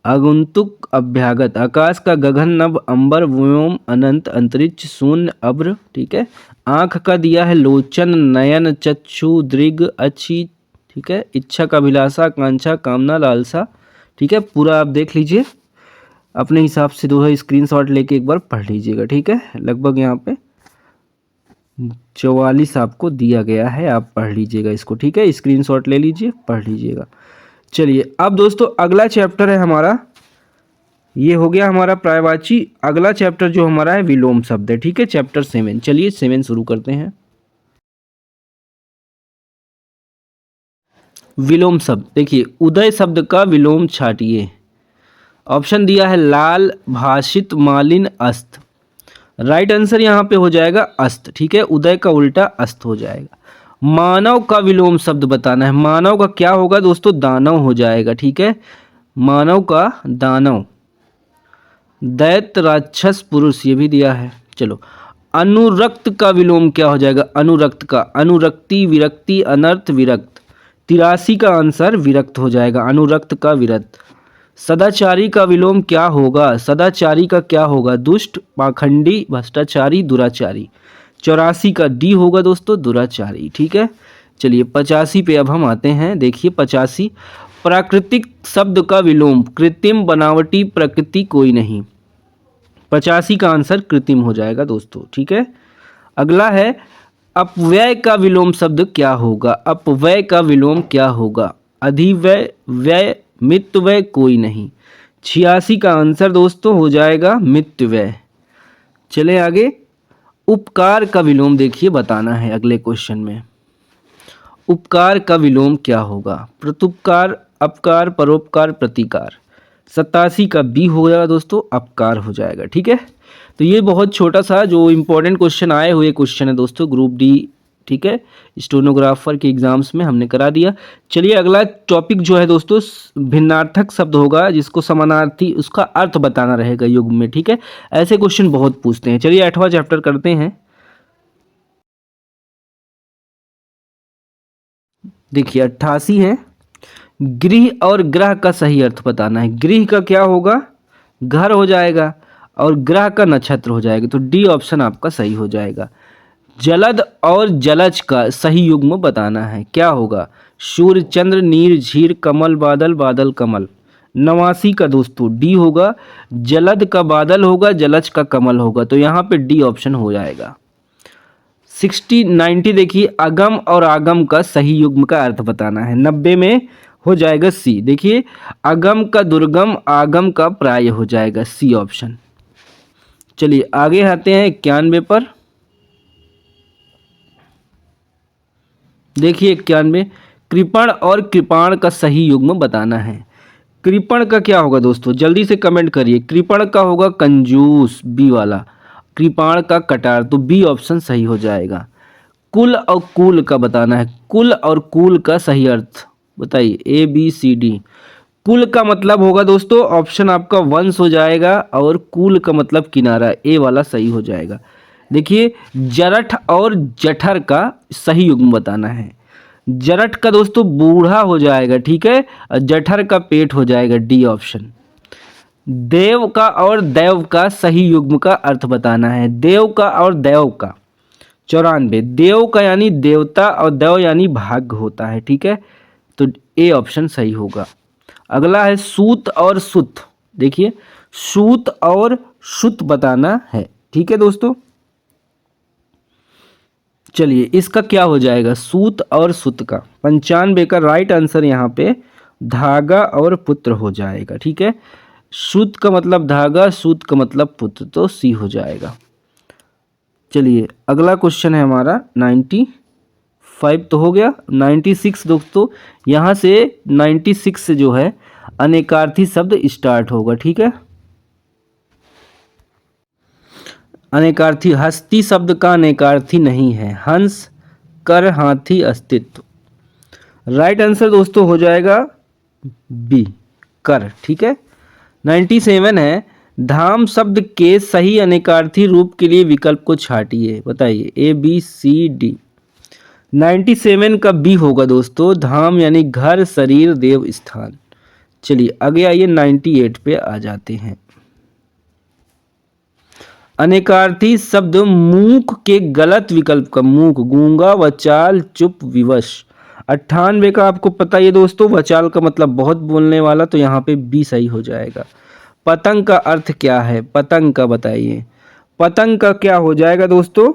आगंतुक, अभ्यागत। आकाश का गगन, नभ, अंबर, व्योम, अनंत, अंतरिक्ष, शून्य, अब्र। ठीक है, आँख का दिया है लोचन, नयन, चक्षु, दृग, अच्छी। ठीक है, इच्छा का अभिलाषा, आकांक्षा, कामना, लालसा। ठीक है, पूरा आप देख लीजिए अपने हिसाब से, दो है स्क्रीनशॉट लेके एक बार पढ़ लीजिएगा। ठीक है, लगभग यहाँ पे 44 आपको दिया गया है, आप पढ़ लीजिएगा इसको। ठीक है, स्क्रीनशॉट ले लीजिए, पढ़ लीजिएगा। चलिए अब दोस्तों अगला चैप्टर है हमारा, ये हो गया हमारा पर्यायवाची। अगला चैप्टर जो हमारा है विलोम शब्द है। ठीक है, चैप्टर 7। चलिए 7 शुरू करते हैं। विलोम शब्द देखिए, उदय शब्द का विलोम छाटिए। ऑप्शन दिया है लाल, भाषित, मालिन, अस्त। राइट आंसर यहाँ पे हो जाएगा अस्त। ठीक है, उदय का उल्टा अस्त हो जाएगा। मानव का विलोम शब्द बताना है। मानव का क्या होगा दोस्तों, दानव हो जाएगा। ठीक है, मानव का दानव। दैत्य, राक्षस, पुरुष, ये भी दिया है। चलो, अनुरक्त का विलोम क्या हो जाएगा? अनुरक्त का अनुरक्ति, विरक्ति, अनर्थ, विरक्त। 83 का आंसर विरक्त हो जाएगा, अनुरक्त का विरक्त। सदाचारी का विलोम क्या होगा? सदाचारी का क्या होगा? दुष्ट, पाखंडी, भ्रष्टाचारी, दुराचारी। 84 का डी होगा दोस्तों, दुराचारी। ठीक है, चलिए 85 पे अब हम आते हैं। देखिए 85, प्राकृतिक शब्द का विलोम कृत्रिम, बनावटी, प्रकृति, कोई नहीं। 85 का आंसर कृत्रिम हो जाएगा दोस्तों। ठीक है, अगला है अपव्यय का विलोम शब्द क्या होगा? अपव्यय का विलोम क्या होगा? अधिव्यय, व्यय, मितव्यय, कोई नहीं। 86 का आंसर दोस्तों हो जाएगा मितव्यय। चले आगे, उपकार का विलोम देखिए बताना है अगले क्वेश्चन में। उपकार का विलोम क्या होगा? प्रत्युपकार, अपकार, परोपकार, प्रतिकार। 87 का बी हो जाएगा दोस्तों, अपकार हो जाएगा। ठीक है, तो ये बहुत छोटा सा जो इम्पोर्टेंट क्वेश्चन आए हुए क्वेश्चन है दोस्तों, ग्रुप डी ठीक है, स्टेनोग्राफर के एग्जाम्स में हमने करा दिया। चलिए अगला टॉपिक जो है दोस्तों भिन्नार्थक शब्द होगा, जिसको समानार्थी उसका अर्थ बताना रहेगा युग्म में। ठीक है, ऐसे क्वेश्चन बहुत पूछते हैं। चलिए 8वां चैप्टर करते हैं। देखिए 88 है, गृह और ग्रह का सही अर्थ बताना है। गृह का क्या होगा, घर हो जाएगा, और ग्रह का नक्षत्र हो जाएगा, तो डी ऑप्शन आपका सही हो जाएगा। जलद और जलज का सही युग्म बताना है, क्या होगा, सूर्य चंद्र नीर झीर कमल बादल बादल कमल। 89 का दोस्तों डी होगा, जलद का बादल होगा, जलज का कमल होगा, तो यहाँ पे डी ऑप्शन हो जाएगा। 90 देखिए अगम और आगम का सही युग्म का अर्थ बताना है। 90 में हो जाएगा सी। देखिए अगम का दुर्गम, आगम का प्राय हो जाएगा, सी ऑप्शन। चलिए आगे आते हैं 91 पर। देखिए 91 कृपण और कृपाण का सही युग्म बताना है। कृपण का क्या होगा दोस्तों, जल्दी से कमेंट करिए। कृपण का होगा कंजूस, बी वाला। कृपाण का कटार, तो बी ऑप्शन सही हो जाएगा। कुल और कूल का बताना है। कुल और कूल का सही अर्थ बताइए, ए बी सी डी। कुल का मतलब होगा दोस्तों ऑप्शन आपका वंश हो जाएगा, और कूल का मतलब किनारा, ए वाला सही हो जाएगा। देखिए जरठ और जठर का सही युग्म बताना है। जरठ का दोस्तों बूढ़ा हो जाएगा, ठीक है, और जठर का पेट हो जाएगा, डी ऑप्शन। देव का और दैव का सही युग्म का अर्थ बताना है। देव का और दैव का 94, देव का यानी देवता और दैव यानी भाग्य होता है, ठीक है, तो ए ऑप्शन सही होगा। अगला है सूत और सुत। देखिए सूत और सुत बताना है, ठीक है दोस्तों। चलिए इसका क्या हो जाएगा, सूत और सुत का। 95 का राइट आंसर यहाँ पे धागा और पुत्र हो जाएगा, ठीक है। सूत का मतलब धागा, सूत का मतलब पुत्र, तो सी हो जाएगा। चलिए अगला क्वेश्चन है हमारा 95 तो हो गया। 96 दोस्तों, यहाँ से 96 से जो है अनेकार्थी शब्द स्टार्ट होगा, ठीक है। अनेकार्थी, हस्ती शब्द का अनेकार्थी नहीं है। हंस, कर, हाथी, अस्तित्व। राइट आंसर दोस्तों हो जाएगा बी, कर, ठीक है। 97 है, धाम शब्द के सही अनेकार्थी रूप के लिए विकल्प को छाटिए, बताइए, ए बी सी डी। 97 का बी होगा दोस्तों, धाम यानी घर, शरीर, देव, स्थान। चलिए आगे आइए 98 पे आ जाते हैं। अनेकार्थी शब्द मूक के गलत विकल्प का, मूक गूंगा, वचाल, चुप, विवश। 98 का आपको पता है दोस्तों, वचाल का मतलब बहुत बोलने वाला, तो यहाँ पे बी सही हो जाएगा। पतंग का अर्थ क्या है, पतंग का बताइए। पतंग का क्या हो जाएगा दोस्तों,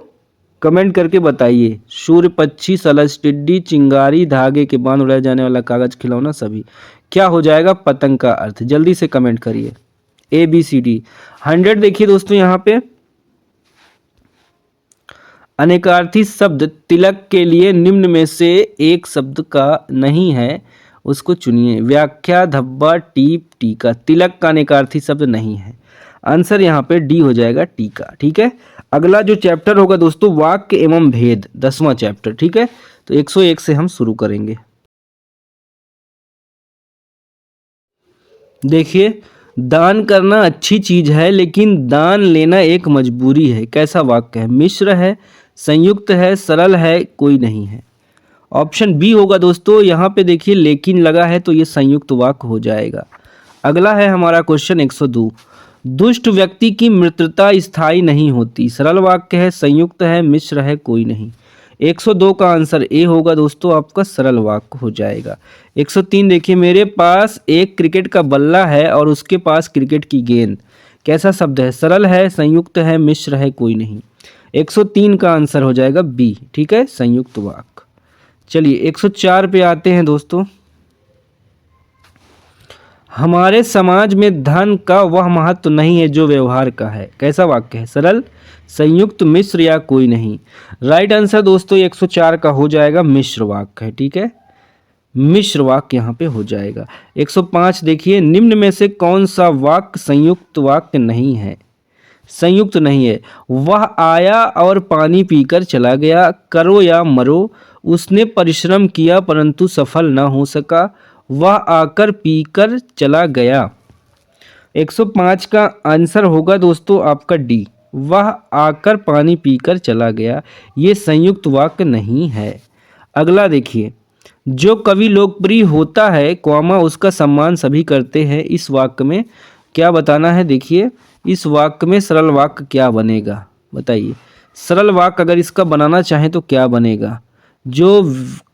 कमेंट करके बताइए। सूर्य, पक्षी, सलज, टिड्डी, चिंगारी, धागे के बांध उड़ाया जाने वाला कागज, खिलौना, सभी। क्या हो जाएगा पतंग का अर्थ, जल्दी से कमेंट करिए, ए बी सी डी। 100 देखिए दोस्तों, यहाँ पे अनेकार्थी शब्द तिलक के लिए निम्न में से एक शब्द का नहीं है, उसको चुनिए। व्याख्या, धब्बा, टीप, टीका। तिलक का अनेकार्थी शब्द नहीं है, आंसर यहाँ पे डी हो जाएगा, टीका, ठीक है। अगला जो चैप्टर होगा दोस्तों वाक्य एवं भेद, 10वां चैप्टर, ठीक है। तो 101 से हम शुरू करेंगे। देखिए दान करना अच्छी चीज है, लेकिन दान लेना एक मजबूरी है। कैसा वाक्य है, मिश्र है, संयुक्त है, सरल है, कोई नहीं है। ऑप्शन बी होगा दोस्तों। यहाँ पे देखिए लेकिन लगा है, तो ये संयुक्त वाक्य हो जाएगा। अगला है हमारा क्वेश्चन 102, दुष्ट व्यक्ति की मित्रता स्थायी नहीं होती। सरल वाक्य है, संयुक्त है, मिश्र है, कोई नहीं। 102 का आंसर ए होगा दोस्तों, आपका सरल वाक्य हो जाएगा। 103 देखिए, मेरे पास एक क्रिकेट का बल्ला है और उसके पास क्रिकेट की गेंद। कैसा शब्द है, सरल है, संयुक्त है, मिश्र है, कोई नहीं। 103 का आंसर हो जाएगा बी, ठीक है, संयुक्त वाक्य। चलिए 104 पे आते हैं दोस्तों। हमारे समाज में धन का वह महत्व नहीं है जो व्यवहार का है। कैसा वाक्य है, सरल, संयुक्त, मिश्र या कोई नहीं। राइट आंसर दोस्तों 104 का हो जाएगा मिश्र वाक्य है, ठीक है, मिश्र वाक्य यहाँ पे हो जाएगा। 105 देखिए, निम्न में से कौन सा वाक्य संयुक्त वाक्य नहीं है। संयुक्त नहीं है। वह आया और पानी पीकर चला गया, करो या मरो। उसने परिश्रम किया परंतु सफल न हो सका, वह आकर पीकर चला गया। 105 का आंसर होगा दोस्तों आपका डी, वह आकर पानी पीकर चला गया। ये संयुक्त वाक्य नहीं है। अगला देखिए, जो कवि लोकप्रिय होता है कॉमा उसका सम्मान सभी करते हैं। इस वाक्य में क्या बताना है? देखिए इस वाक्य में सरल वाक्य क्या बनेगा, बताइए। सरल वाक्य अगर इसका बनाना चाहें तो क्या बनेगा? जो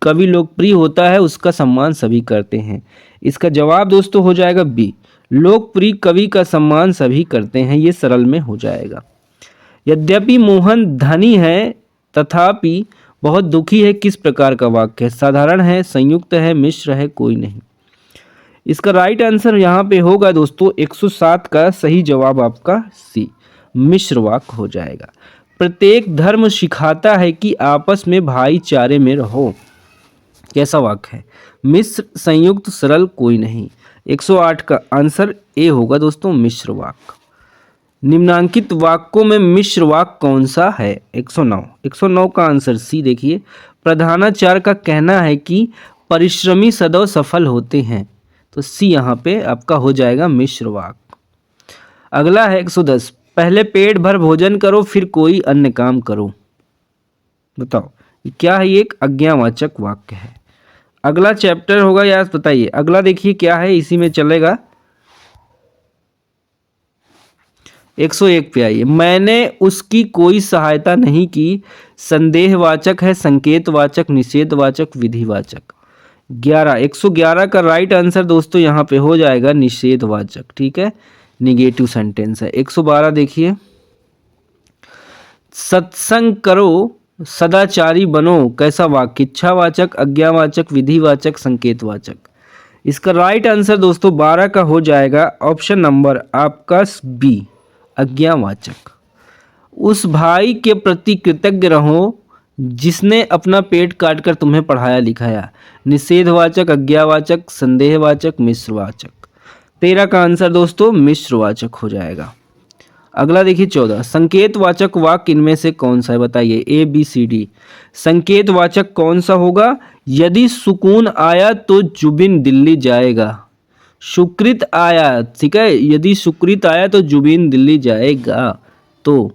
कवि लोकप्रिय होता है उसका सम्मान सभी करते हैं। इसका जवाब दोस्तों हो जाएगा बी, लोकप्रिय कवि का सम्मान सभी करते हैं। ये सरल में हो जाएगा। यद्यपि मोहन धनी है तथापि बहुत दुखी है, किस प्रकार का वाक्य है? साधारण है, संयुक्त है, मिश्र है, कोई नहीं। इसका राइट आंसर यहाँ पे होगा दोस्तों 107 का सही जवाब आपका सी, मिश्र वाक्य हो जाएगा। प्रत्येक धर्म सिखाता है कि आपस में भाईचारे में रहो। कैसा वाक्य है? मिश्र, संयुक्त, सरल, कोई नहीं। 108 का आंसर ए होगा दोस्तों, मिश्र वाक्य। निम्नांकित वाक्यों में मिश्र वाक्य कौन सा है? 109 का आंसर सी देखिए। प्रधानाचार्य का कहना है कि परिश्रमी सदैव सफल होते हैं, तो सी यहाँ पे आपका हो जाएगा मिश्र वाक्य। अगला है 110, पहले पेट भर भोजन करो फिर कोई अन्य काम करो। बताओ ये क्या है? ये एक आज्ञावाचक वाक्य है। अगला चैप्टर होगा यार, बताइए। अगला देखिए क्या है, इसी में चलेगा। 101 पे आइए। मैंने उसकी कोई सहायता नहीं की, संदेहवाचक है, संकेतवाचक, निषेधवाचक, विधिवाचक। 111 का राइट आंसर दोस्तों यहाँ पे हो जाएगा निषेधवाचक, ठीक है, निगेटिव सेंटेंस है। 112 देखिए, सत्संग करो सदाचारी बनो, कैसा वाक्य? इच्छावाचक, आज्ञावाचक, विधिवाचक, संकेतवाचक। इसका राइट आंसर दोस्तों 12 का हो जाएगा ऑप्शन नंबर आपका बी, आज्ञावाचक। उस भाई के प्रति कृतज्ञ रहो जिसने अपना पेट काटकर तुम्हें पढ़ाया लिखाया। निषेधवाचक, आज्ञावाचक, संदेहवाचक, मिश्रवाचक। 13 का आंसर दोस्तों मिश्रवाचक हो जाएगा। अगला देखिए 14, संकेतवाचक वाक्य इनमें से कौन सा है? बताइए, ए बी सी डी। संकेतवाचक कौन सा होगा? यदि सुकून आया तो जुबिन दिल्ली जाएगा। सुकृत आया, ठीक है, यदि सुकृत आया तो जुबिन दिल्ली जाएगा। तो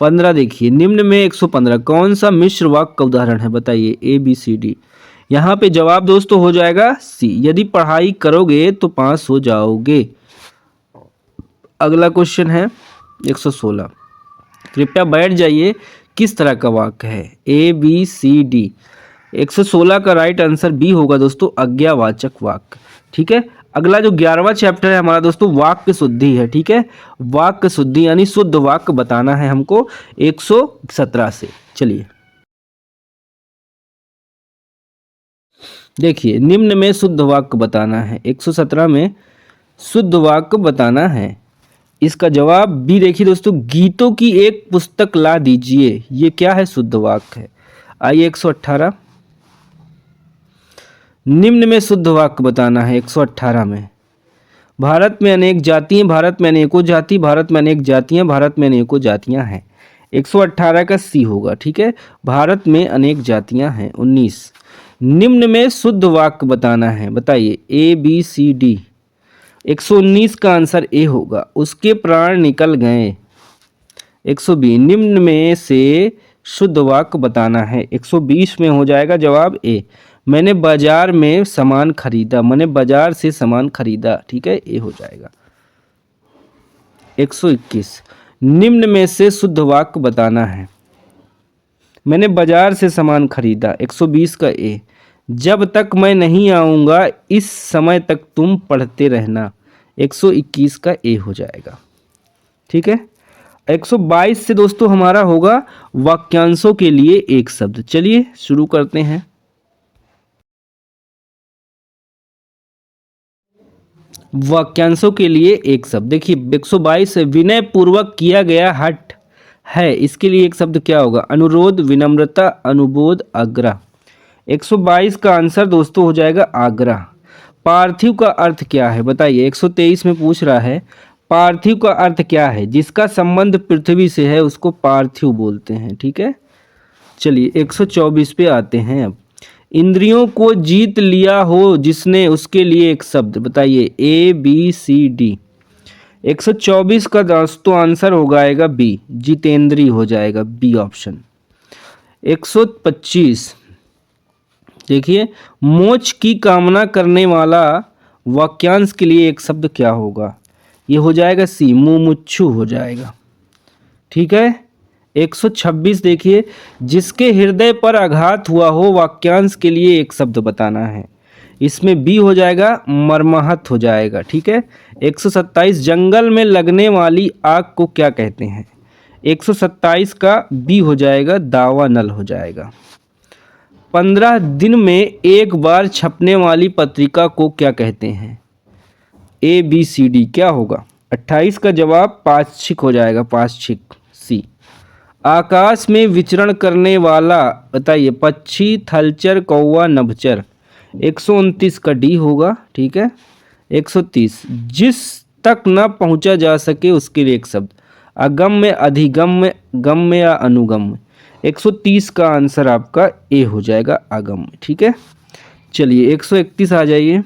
15 देखिए, निम्न में 115 कौन सा मिश्र वाक्य का उदाहरण है? बताइए, ए बी सी डी। यहाँ पे जवाब दोस्तों हो जाएगा सी, यदि पढ़ाई करोगे तो पास हो जाओगे। अगला क्वेश्चन है 116, कृपया बैठ जाइए। किस तरह का वाक्य है? A B C D. 116 का राइट आंसर बी होगा दोस्तों, आज्ञावाचक वाक्य, ठीक है। अगला जो 11वां चैप्टर है हमारा दोस्तों वाक्य शुद्धि है, ठीक है। वाक्य शुद्धि यानी शुद्ध वाक्य बताना है हमको 117 से। चलिए देखिए, निम्न में शुद्ध वाक्य बताना है। 117 में शुद्ध वाक्य बताना है। इसका जवाब बी देखिए दोस्तों, गीतों की एक पुस्तक ला दीजिए। ये क्या है? शुद्ध वाक्य है। आइए 118, निम्न में शुद्ध वाक्य बताना है। 118 में, भारत में अनेक जातियां, भारत में अनेकों जाति, भारत में अनेक जातियां, भारत में अनेकों जातियां हैं। 118 का सी होगा, ठीक है, भारत में अनेक जातियां हैं। 19, निम्न में शुद्ध वाक्य बताना है। बताइए, ए बी सी डी। 119 का आंसर ए होगा, उसके प्राण निकल गए। 120, निम्न में से शुद्ध वाक्य बताना है। 120 में हो जाएगा जवाब ए, मैंने बाजार में सामान खरीदा, मैंने बाजार से सामान खरीदा, ठीक है, ए हो जाएगा। 121, निम्न में से शुद्ध वाक्य बताना है। मैंने बाजार से सामान खरीदा। 120 का ए, जब तक मैं नहीं आऊँगा इस समय तक तुम पढ़ते रहना। 121 का ए हो जाएगा, ठीक है। 122 से दोस्तों हमारा होगा वाक्यांशों के लिए एक शब्द। चलिए शुरू करते हैं। वाक्यांशों के लिए एक शब्द देखिए, 122 विनय पूर्वक किया गया हट है, इसके लिए एक शब्द क्या होगा? अनुरोध, विनम्रता, अनुबोध, आग्रह। 122 का आंसर दोस्तों हो जाएगा आग्रह। पार्थिव का अर्थ क्या है? बताइए, 123 में पूछ रहा है पार्थिव का अर्थ क्या है? जिसका संबंध पृथ्वी से है उसको पार्थिव बोलते हैं। ठीक है, चलिए 124 पे आते हैं अब। इंद्रियों को जीत लिया हो जिसने, उसके लिए एक शब्द बताइए। A B C D. 124 का दोस्तों आंसर हो जाएगा बी, जितेंद्री हो जाएगा, बी ऑप्शन। 125 देखिए, मोक्ष की कामना करने वाला वाक्यांश के लिए एक शब्द क्या होगा? ये हो जाएगा सी, मुमुक्षु हो जाएगा। ठीक है, 126 देखिए, जिसके हृदय पर आघात हुआ हो, वाक्यांश के लिए एक शब्द बताना है। इसमें बी हो जाएगा, मर्माहत हो जाएगा। ठीक है, 127 जंगल में लगने वाली आग को क्या कहते हैं? 127 का बी हो जाएगा, दावानल हो जाएगा। 15 दिन में एक बार छपने वाली पत्रिका को क्या कहते हैं? ए बी सी डी क्या होगा? 28 का जवाब पाक्षिक हो जाएगा, पाक्षिक, सी। आकाश में विचरण करने वाला बताइए, पक्षी, थलचर, कौवा, नभचर। 129 का डी होगा। ठीक है, 130 जिस तक न पहुंचा जा सके उसके लिए एक शब्द। अगम्य, अधिगम्य, गम्य या अनुगम्य। 130 का आंसर आपका ए हो जाएगा, अगम्य। ठीक है, चलिए 131 आ जाइए।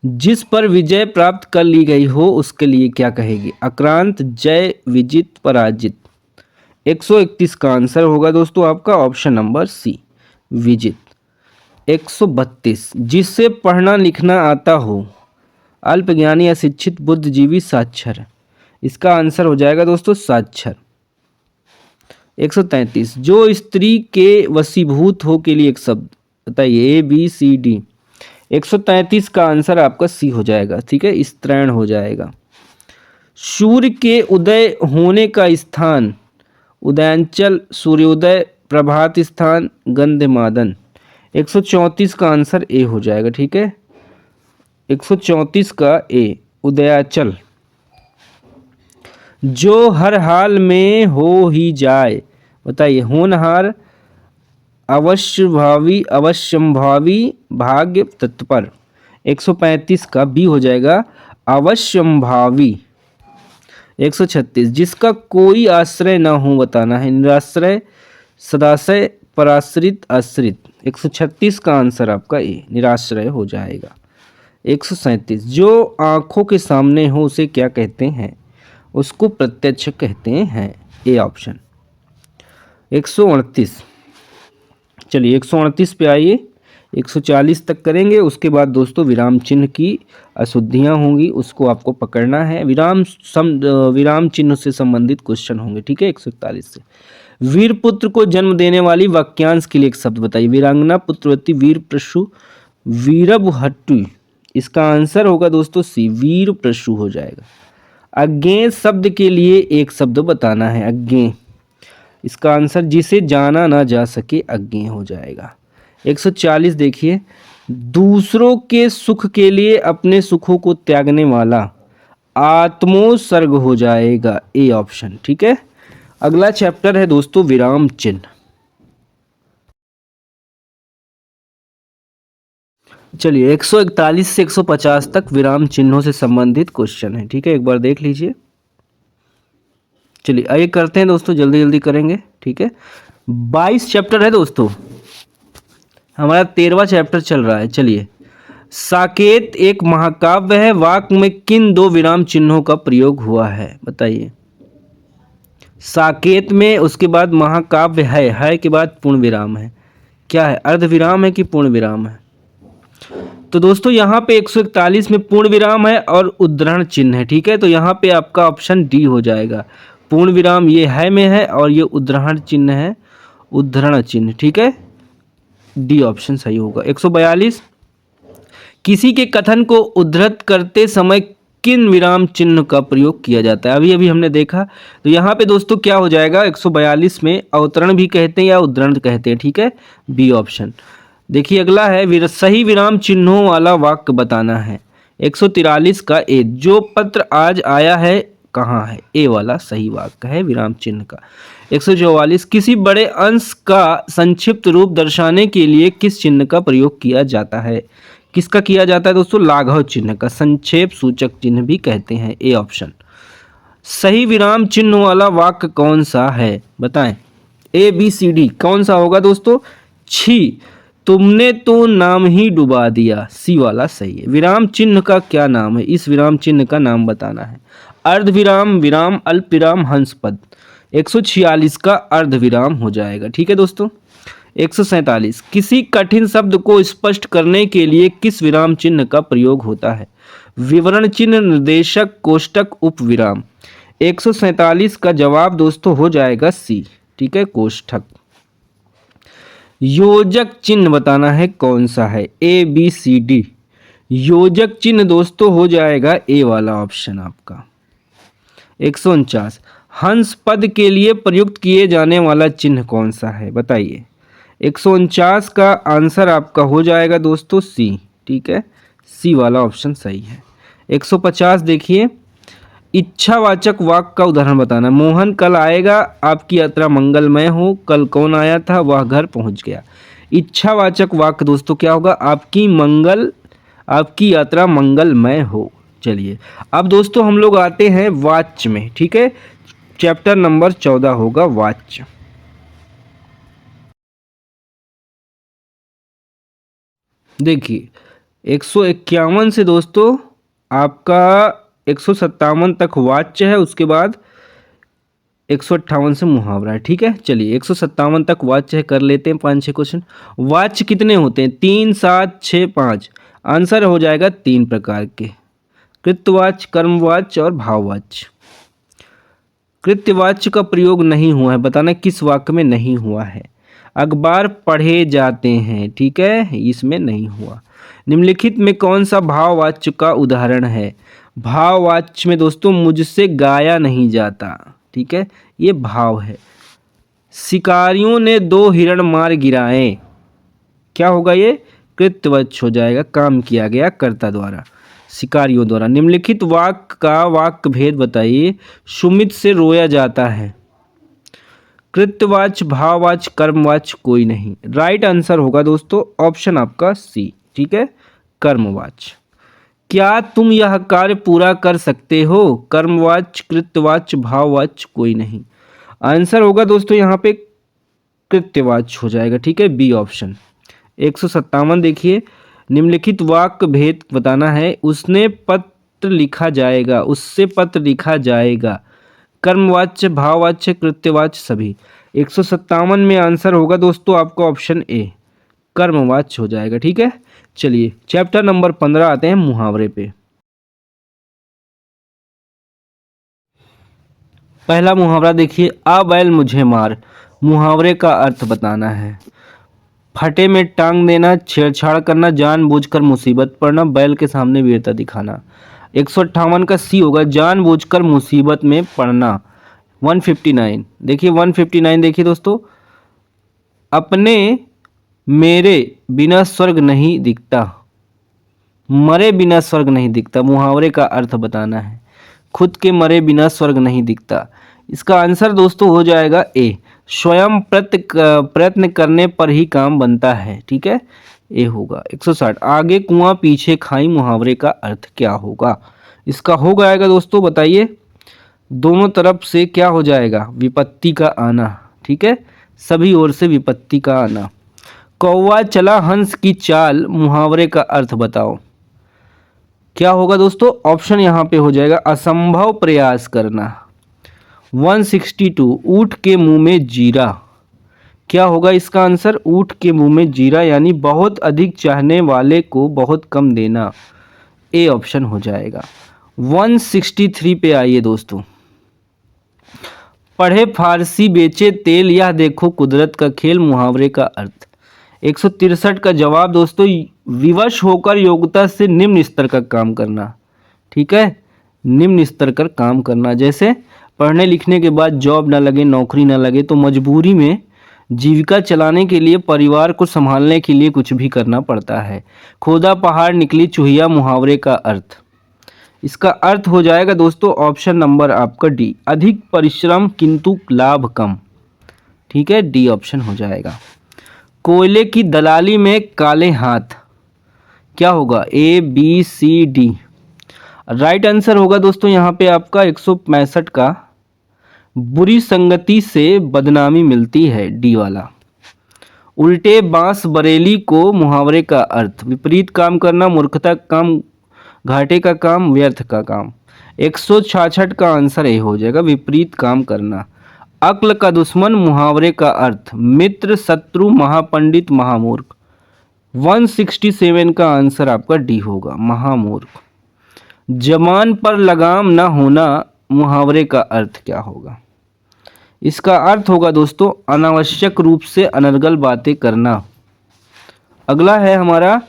जिस पर विजय प्राप्त कर ली गई हो उसके लिए क्या कहेगी? आक्रांत, जय, विजित, पराजित। 131 का आंसर होगा दोस्तों आपका ऑप्शन नंबर सी, विजित। 132 जिससे पढ़ना लिखना आता हो, अल्पज्ञानी, अशिक्षित, बुद्धिजीवी, साक्षर। इसका आंसर हो जाएगा दोस्तों साक्षर। 133 जो स्त्री के वशीभूत हो के लिए एक शब्द बताइए। A B C D. 133 का आंसर आपका सी हो जाएगा। ठीक है, स्त्रैण हो जाएगा। सूर्य के उदय होने का स्थान, उदयांचल, सूर्योदय, प्रभात स्थान, गंधमादन। 134 का आंसर ए हो जाएगा। ठीक है, 134 का ए, उदयाचल। जो हर हाल में हो ही जाए बताइए। होनहार, अवश्यभावी, अवश्यंभावी, भाग्य, तत्पर। 135 का बी हो जाएगा, अवश्यंभावी। 136 जिसका कोई आश्रय ना हो बताना है। निराश्रय, सदाशय, पराश्रित, आश्रित। 136 का आंसर आपका ए, निराश्रय हो जाएगा। 137 जो आंखों के सामने हो उसे क्या कहते हैं? उसको प्रत्यक्ष कहते हैं, ए ऑप्शन। 138 चलिए 138 पे आइए। 140 तक करेंगे, उसके बाद दोस्तों विराम चिन्ह की अशुद्धियां होंगी, उसको आपको पकड़ना है। विराम चिन्ह से संबंधित क्वेश्चन होंगे। ठीक है, 141 से। वीर पुत्र को जन्म देने वाली वाक्यांश के लिए एक शब्द बताइए। वीरांगना, पुत्रवती, वीर प्रशु, वीरभट्टु। इसका आंसर होगा दोस्तों सी, वीर प्रशु हो जाएगा। अज्ञेय शब्द के लिए एक शब्द बताना है। अज्ञेय, इसका आंसर जिसे जाना ना जा सके, अज्ञेय हो जाएगा। 140 देखिए, दूसरों के सुख के लिए अपने सुखों को त्यागने वाला, आत्मोत्सर्ग हो जाएगा, ए ऑप्शन। ठीक है, अगला चैप्टर है दोस्तों विराम चिन्ह। चलिए 141 से 150 तक विराम चिन्हों से संबंधित क्वेश्चन है। ठीक है, एक बार देख लीजिए। चलिए आइए करते हैं दोस्तों, जल्दी जल्दी करेंगे। ठीक है, 22 चैप्टर है दोस्तों, हमारा 13वां चैप्टर चल रहा है। चलिए, साकेत एक महाकाव्य है, वाक्य में किन दो विराम चिन्हों का प्रयोग हुआ है बताइए। साकेत में, उसके बाद महाकाव्य है के बाद पूर्ण विराम है। क्या है, अर्ध विराम है कि पूर्ण विराम है? तो दोस्तों यहाँ पे 141 में पूर्ण विराम है और उद्धरण चिन्ह है। ठीक है, तो यहाँ पे आपका ऑप्शन डी हो जाएगा। पूर्ण विराम ये है में है और ये उद्धरण चिन्ह है, उद्धरण चिन्ह। ठीक है, डी ऑप्शन सही होगा। 142 किसी के कथन को उद्धृत करते समय किन विराम चिन्ह का प्रयोग किया जाता है? अभी अभी हमने देखा। तो यहाँ पे दोस्तों क्या हो जाएगा, 142 में अवतरण भी कहते हैं या उद्धरण कहते हैं। ठीक है, बी ऑप्शन। देखिए अगला है सही विराम चिन्हों वाला वाक्य बताना है। 143 का ए, जो पत्र आज आया है कहाँ है, ए वाला सही वाक्य है विराम चिन्ह का। 144 किसी बड़े अंश का संक्षिप्त रूप दर्शाने के लिए किस चिन्ह का प्रयोग किया जाता है? किसका किया जाता है दोस्तों? लाघव चिन्ह का, संक्षेप सूचक चिन्ह भी कहते हैं। A option. सही विराम चिन्ह वाला वाक्य कौन सा है बताएं? ए बी सी डी कौन सा होगा दोस्तों? छी तुमने तो नाम ही डुबा दिया, सी वाला सही है। विराम चिन्ह का क्या नाम है? इस विराम चिन्ह का नाम बताना है। अर्ध विराम, विराम, अल्प विराम, हंस पद। 146 का अर्ध विराम हो जाएगा। ठीक है दोस्तों। 147 किसी कठिन शब्द को स्पष्ट करने के लिए किस विराम चिन्ह का प्रयोग होता है? विवरण चिन्ह, निर्देशक, कोष्टक, उपविराम। 147 का जवाब दोस्तों हो जाएगा सी। ठीक है, कोष्ठक। योजक चिन्ह बताना है कौन सा है? A B C D. योजक चिन्ह दोस्तों हो जाएगा ए वाला ऑप्शन आपका। 149 हंस पद के लिए प्रयुक्त किए जाने वाला चिन्ह कौन सा है बताइए? 149 का आंसर आपका हो जाएगा दोस्तों सी। ठीक है, सी वाला ऑप्शन सही है। 150 देखिए, इच्छावाचक वाक्य का उदाहरण बताना। मोहन कल आएगा, आपकी यात्रा मंगलमय हो। कल कौन आया था? वह घर पहुंच गया। इच्छावाचक वाक्य दोस्तों क्या होगा? आपकी यात्रा मंगलमय हो। चलिए अब दोस्तों हम लोग आते हैं वाच्य में। ठीक है, चैप्टर नंबर 14 होगा वाच्य। देखिए 151 से दोस्तों आपका 157 तक वाच्य है, उसके बाद 158 से मुहावरा है। ठीक है, चलिए 157 तक वाच्य है, कर लेते हैं 5-6 क्वेश्चन। वाच्य कितने होते हैं? 3, 7, 6, 5। आंसर हो जाएगा 3 प्रकार के, कृत्यवाच्य, कर्मवाच्य और भाववाच्य। कृत्यवाच्य का प्रयोग नहीं हुआ है, बताना किस वाक्य में नहीं हुआ है। अखबार पढ़े जाते हैं, ठीक है, इसमें नहीं हुआ। निम्नलिखित में कौन सा भाववाच्य का उदाहरण है? भाववाच्य में दोस्तों मुझसे गाया नहीं जाता, ठीक है, ये भाव है। शिकारियों ने 2 हिरण मार गिराए, क्या होगा ये? कृत्यवाच्य हो जाएगा, काम किया गया कर्ता द्वारा, शिकारियों द्वारा। निम्नलिखित वाक्य का वाक्य भेद बताइए। सुमित से रोया जाता है, कृत्यवाच्य, भाववाच्य, कर्मवाच्य कोई नहीं। राइट आंसर होगा दोस्तों ऑप्शन आपका सी। ठीक है, कर्मवाच्य। क्या तुम यह कार्य पूरा कर सकते हो? कर्मवाच्य, कृत्यवाच्य, भाववाच्य कोई नहीं। आंसर होगा दोस्तों यहाँ पे कृत्यवाच्य हो जाएगा। ठीक है, बी ऑप्शन। 157 देखिए, निम्नलिखित वाक्य भेद बताना है। उसने पत्र लिखा जाएगा, उससे पत्र लिखा जाएगा। कर्मवाच्य, भाववाच्य, कृत्यवाच्य सभी। 157 में आंसर होगा दोस्तों आपका ऑप्शन ए, कर्मवाच्य हो जाएगा। ठीक है, चलिए चैप्टर नंबर 15 आते हैं मुहावरे पे। पहला मुहावरा देखिए, आ बैल मुझे मार। मुहावरे का अर्थ बताना है। फटे में टांग देना, छेड़छाड़ करना, जानबूझकर मुसीबत पड़ना, बैल के सामने वीरता दिखाना। 158 का सी होगा, जानबूझकर मुसीबत में पड़ना। 159 देखिए, 159 देखिए दोस्तों, अपने मेरे बिना स्वर्ग नहीं दिखता, मरे बिना स्वर्ग नहीं दिखता। मुहावरे का अर्थ बताना है। खुद के मरे बिना स्वर्ग नहीं दिखता। इसका आंसर दोस्तों हो जाएगा ए, स्वयं प्रयत्न करने पर ही काम बनता है। ठीक है, ए होगा। 160 आगे कुआं पीछे खाई, मुहावरे का अर्थ क्या होगा? इसका हो जाएगा दोस्तों बताइए, दोनों तरफ से क्या हो जाएगा? विपत्ति का आना। ठीक है, सभी ओर से विपत्ति का आना। कौवा चला हंस की चाल, मुहावरे का अर्थ बताओ, क्या होगा दोस्तों? ऑप्शन यहाँ पे हो जाएगा असंभव प्रयास करना। 162 ऊँट के मुंह में जीरा, क्या होगा इसका आंसर? ऊँट के मुंह में जीरा यानी बहुत अधिक चाहने वाले को बहुत कम देना। ए ऑप्शन हो जाएगा। 163 पे आइए दोस्तों, पढ़े फारसी बेचे तेल, यह देखो कुदरत का खेल, मुहावरे का अर्थ। 163 का जवाब दोस्तों, विवश होकर योग्यता से निम्न स्तर का काम करना। ठीक है, निम्न स्तर का काम करना, जैसे पढ़ने लिखने के बाद जॉब ना लगे, नौकरी ना लगे, तो मजबूरी में जीविका चलाने के लिए, परिवार को संभालने के लिए कुछ भी करना पड़ता है। खोदा पहाड़ निकली चूहिया, मुहावरे का अर्थ। इसका अर्थ हो जाएगा दोस्तों ऑप्शन नंबर आपका डी, अधिक परिश्रम किंतु लाभ कम। ठीक है, डी ऑप्शन हो जाएगा। कोयले की दलाली में काले हाथ, क्या होगा? A B C D. Right answer होगा दोस्तों यहाँ पे आपका 165 का, बुरी संगति से बदनामी मिलती है, डी वाला। उल्टे बांस बरेली को मुहावरे का अर्थ, विपरीत काम करना, मूर्खता का काम, घाटे का काम, व्यर्थ का काम। 166 का आंसर ए हो जाएगा, विपरीत काम करना। अक्ल का दुश्मन मुहावरे का अर्थ, मित्र, शत्रु, महापंडित, महामूर्ख। 167 का आंसर आपका डी होगा, महामूर्ख। जबान पर लगाम न होना मुहावरे का अर्थ क्या होगा? इसका अर्थ होगा दोस्तों अनावश्यक रूप से अनर्गल बातें करना। अगला है हमारा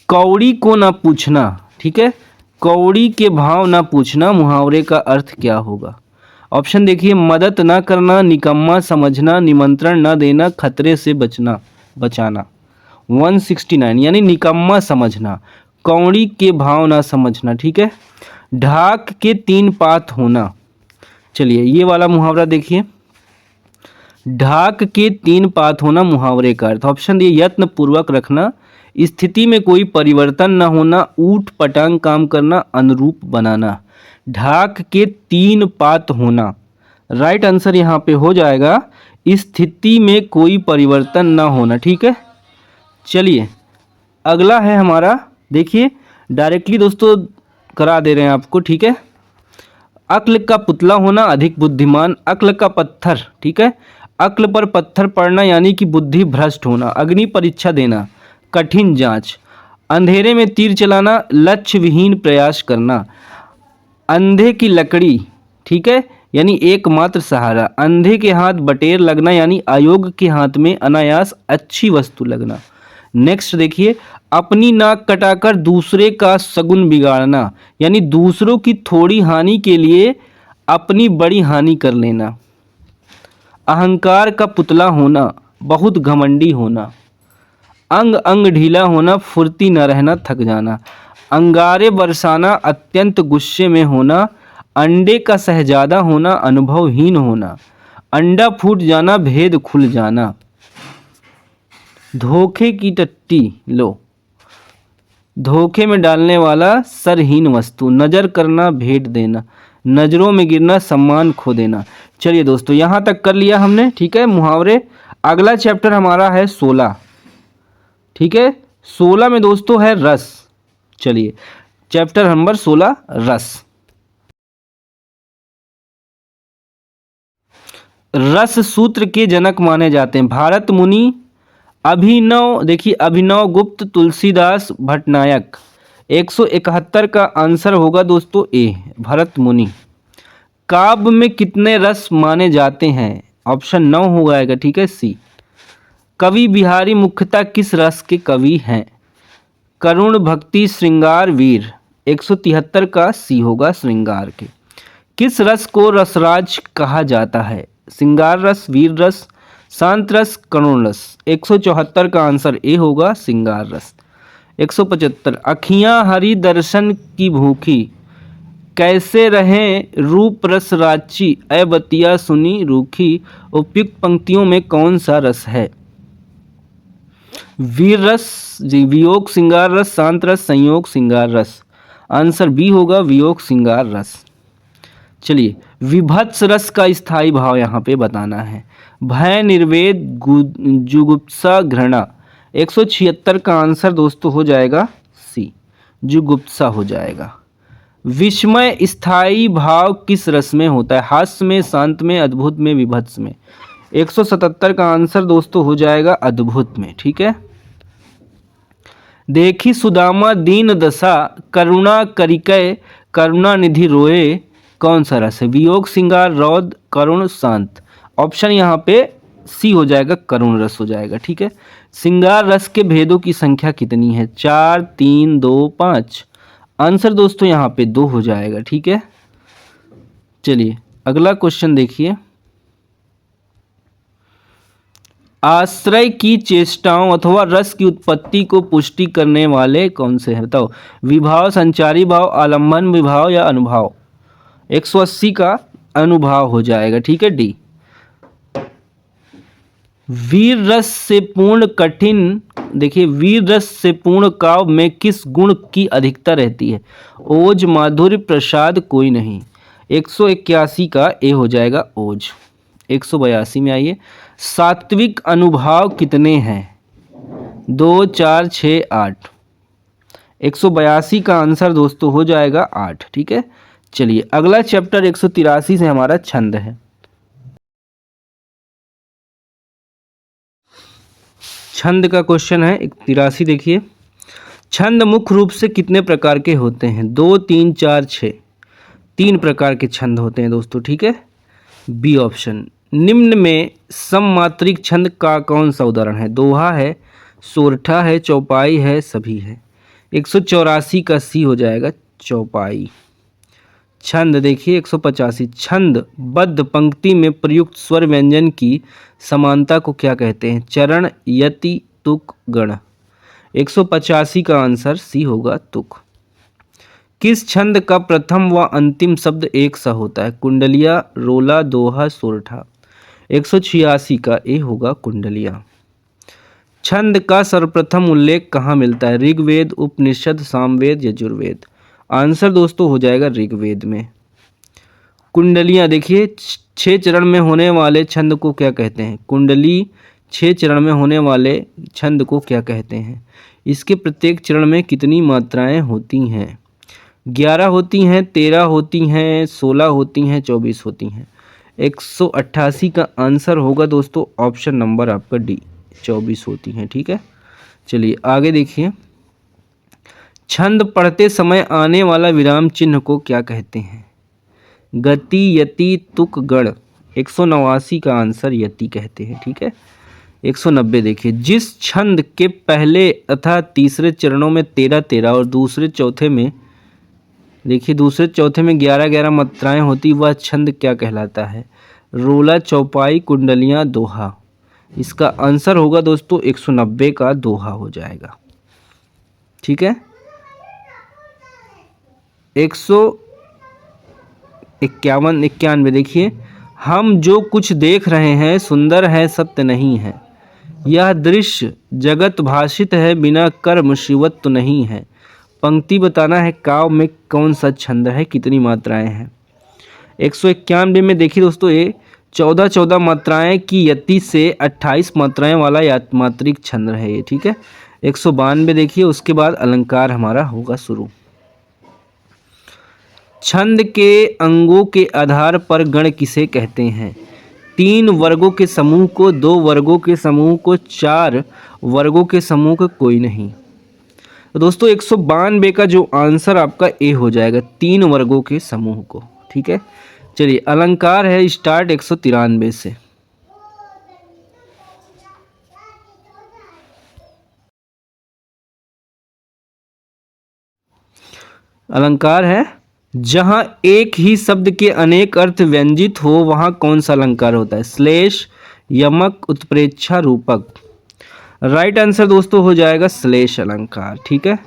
कौड़ी को ना पूछना, ठीक है, कौड़ी के भाव ना पूछना मुहावरे का अर्थ क्या होगा? ऑप्शन देखिए, मदद ना करना, निकम्मा समझना, निमंत्रण न देना, खतरे से बचाना। 169 यानी निकम्मा समझना, कौड़ी के भाव ना समझना, ठीक है। ढाक के 3 पात होना, चलिए ये वाला मुहावरा देखिए, ढाक के 3 पात होना मुहावरे का अर्थ। ऑप्शन दिए, यत्न पूर्वक रखना, स्थिति में कोई परिवर्तन न होना, ऊट पटांग काम करना, अनुरूप बनाना। ढाक के 3 पात होना, राइट आंसर यहाँ पे हो जाएगा स्थिति में कोई परिवर्तन न होना, ठीक है। चलिए अगला है हमारा, देखिए डायरेक्टली दोस्तों करा दे रहे हैं आपको, ठीक है। अक्ल का पुतला होना, अधिक बुद्धिमान, अक्ल का पत्थर, ठीक है, अक्ल पर पत्थर पड़ना यानी कि बुद्धि भ्रष्ट होना, अग्नि परीक्षा देना, कठिन जांच, अंधेरे में तीर चलाना, लक्ष्य विहीन प्रयास करना, अंधे की लकड़ी, ठीक है, यानी एकमात्र सहारा, अंधे के हाथ बटेर लगना यानी अयोग्य के हाथ में अनायास अच्छी वस्तु लगना। नेक्स्ट देखिए, अपनी नाक कटाकर दूसरे का सगुन बिगाड़ना यानी दूसरों की थोड़ी हानि के लिए अपनी बड़ी हानि कर लेना। अहंकार का पुतला होना, बहुत घमंडी होना, अंग अंग ढीला होना, फुर्ती न रहना, थक जाना, अंगारे बरसाना, अत्यंत गुस्से में होना, अंडे का शहजादा होना, अनुभवहीन होना, अंडा फूट जाना, भेद खुल जाना। धोखे की टट्टी लो, धोखे में डालने वाला सरहीन वस्तु, नज़र करना, भेंट देना, नज़रों में गिरना, सम्मान खो देना। चलिए दोस्तों यहाँ तक कर लिया हमने, ठीक है, मुहावरे। अगला चैप्टर हमारा है 16, ठीक है, 16 में दोस्तों है रस। चलिए चैप्टर नंबर 16 रस। रस सूत्र के जनक माने जाते हैं भारत मुनि, अभिनव, देखिए अभिनव गुप्त, तुलसीदास, भट्टनायक। 171 का आंसर होगा दोस्तों ए, भरत मुनि। काव्य में कितने रस माने जाते हैं? ऑप्शन 9 हो जाएगा, ठीक है, सी। कवि बिहारी मुख्यतः किस रस के कवि हैं? करुण, भक्ति, श्रृंगार, वीर। 173 का सी होगा, श्रृंगार के। किस रस को रसराज कहा जाता है? श्रृंगार रस, वीर रस, शांत रस, करुण रस। 174 का आंसर ए होगा, श्रृंगार रस। 175 अखियां हरि दर्शन की भूखी, कैसे रहें रूप रस राची, ऐ बतिया सुनी रूखी। उपयुक्त पंक्तियों में कौन सा रस है? वीर रस, वियोग श्रृंगार रस, शांत रस, संयोग श्रृंगार रस। आंसर बी होगा, वियोग श्रृंगार रस। चलिए विभत्स रस का स्थायी भाव यहाँ पे बताना है। भय, निर्वेद, जुगुप्सा, घृणा। 176 का आंसर दोस्तों हो जाएगा सी, जुगुप्सा हो जाएगा। विस्मय स्थायी भाव किस रस में होता है? हास्य में, शांत में, अद्भुत में, विभत्स में। 177 का आंसर दोस्तों हो जाएगा अद्भुत में, ठीक है। देखी सुदामा दीन दशा, करुणा करिकै, करुणा निधि रोए, कौन सा रस है? वियोग श्रृंगार, रौद, करुण, शांत। ऑप्शन यहाँ पे सी हो जाएगा, करुण रस हो जाएगा, ठीक है। श्रृंगार रस के भेदों की संख्या कितनी है? 4, 3, 2, 5। आंसर दोस्तों यहाँ पे 2 हो जाएगा, ठीक है। चलिए अगला क्वेश्चन देखिए, आश्रय की चेष्टाओं अथवा रस की उत्पत्ति को पुष्टि करने वाले कौन से हैं? बताओ। विभाव, संचारी भाव, आलम्बन विभाव या अनुभाव। 180 का अनुभाव हो जाएगा, ठीक है, डी। वीर रस से पूर्ण कठिन, देखिए वीर रस से पूर्ण काव्य में किस गुण की अधिकता रहती है? ओज, माधुर्य, प्रसाद, कोई नहीं। 181 का ए हो जाएगा ओज। 182 में आइए, सात्विक अनुभाव कितने हैं? 2, 4, 6, 8। 182 का आंसर दोस्तों हो जाएगा 8। ठीक है, चलिए अगला चैप्टर 183 से हमारा छंद है। छंद का क्वेश्चन है 183, देखिए। छंद मुख्य रूप से कितने प्रकार के होते हैं? 2, 3, 4, 6। 3 प्रकार के छंद होते हैं दोस्तों। ठीक है, बी ऑप्शन। निम्न में सममात्रिक छंद का कौन सा उदाहरण है? दोहा है, सोरठा है, चौपाई है, सभी है। 184 का सी हो जाएगा चौपाई। छंद देखिए 185, छंद बद्ध पंक्ति में प्रयुक्त स्वर व्यंजन की समानता को क्या कहते हैं? चरण, यति, तुक, गण। 185 का आंसर सी होगा तुक। किस छंद का प्रथम व अंतिम शब्द एक सा होता है? कुंडलिया, रोला, दोहा, सोरठा। 186 का ए होगा कुंडलिया। छंद का सर्वप्रथम उल्लेख कहाँ मिलता है? ऋग्वेद, उपनिषद, सामवेद, यजुर्वेद। आंसर दोस्तों हो जाएगा ऋग्वेद में। कुंडलियाँ देखिए 6 चरण में होने वाले छंद को क्या कहते हैं? कुंडली 6 चरण में होने वाले छंद को क्या कहते हैं? इसके प्रत्येक चरण में कितनी मात्राएं होती हैं? 11 होती हैं, 13 होती हैं, 16 होती हैं, 24 होती हैं। 188 का आंसर होगा दोस्तों ऑप्शन नंबर आपका डी, 24 होती हैं। ठीक है, चलिए आगे देखिए। छंद पढ़ते समय आने वाला विराम चिन्ह को क्या कहते हैं? गति, यति, तुक, गण। 189 का आंसर यति कहते हैं। ठीक है, 190 देखिए। जिस छंद के पहले तथा तीसरे चरणों में 13 13 और दूसरे चौथे में, देखिए दूसरे चौथे में 11 11 मात्राएं होती, वह छंद क्या कहलाता है? रोला, चौपाई, कुंडलियाँ, दोहा। इसका आंसर होगा दोस्तों 190 का दोहा हो जाएगा। ठीक है, 191 देखिए। हम जो कुछ देख रहे हैं सुंदर है, सत्य नहीं है। यह दृश्य जगत भाषित है, बिना कर्म शिवत्व तो नहीं है। पंक्ति बताना है, काव्य में कौन सा छंद है, कितनी मात्राएं हैं? 191 में देखिए दोस्तों, ये 14 14 मात्राएं की यति से 28 मात्राएं वाला मात्रिक छंद है ये। ठीक है, 192 देखिए, उसके बाद अलंकार हमारा होगा शुरू। छंद के अंगों के आधार पर गण किसे कहते हैं? 3 वर्गों के समूह को, 2 वर्गों के समूह को, 4 वर्गों के समूह को, कोई नहीं। तो दोस्तों 192 का जो आंसर आपका ए हो जाएगा, 3 वर्गों के समूह को। ठीक है, चलिए अलंकार है स्टार्ट 193 से। अलंकार है, जहां एक ही शब्द के अनेक अर्थ व्यंजित हो वहां कौन सा अलंकार होता है? श्लेष, यमक, उत्प्रेक्षा, रूपक। राइट आंसर दोस्तों हो जाएगा श्लेष अलंकार। ठीक है,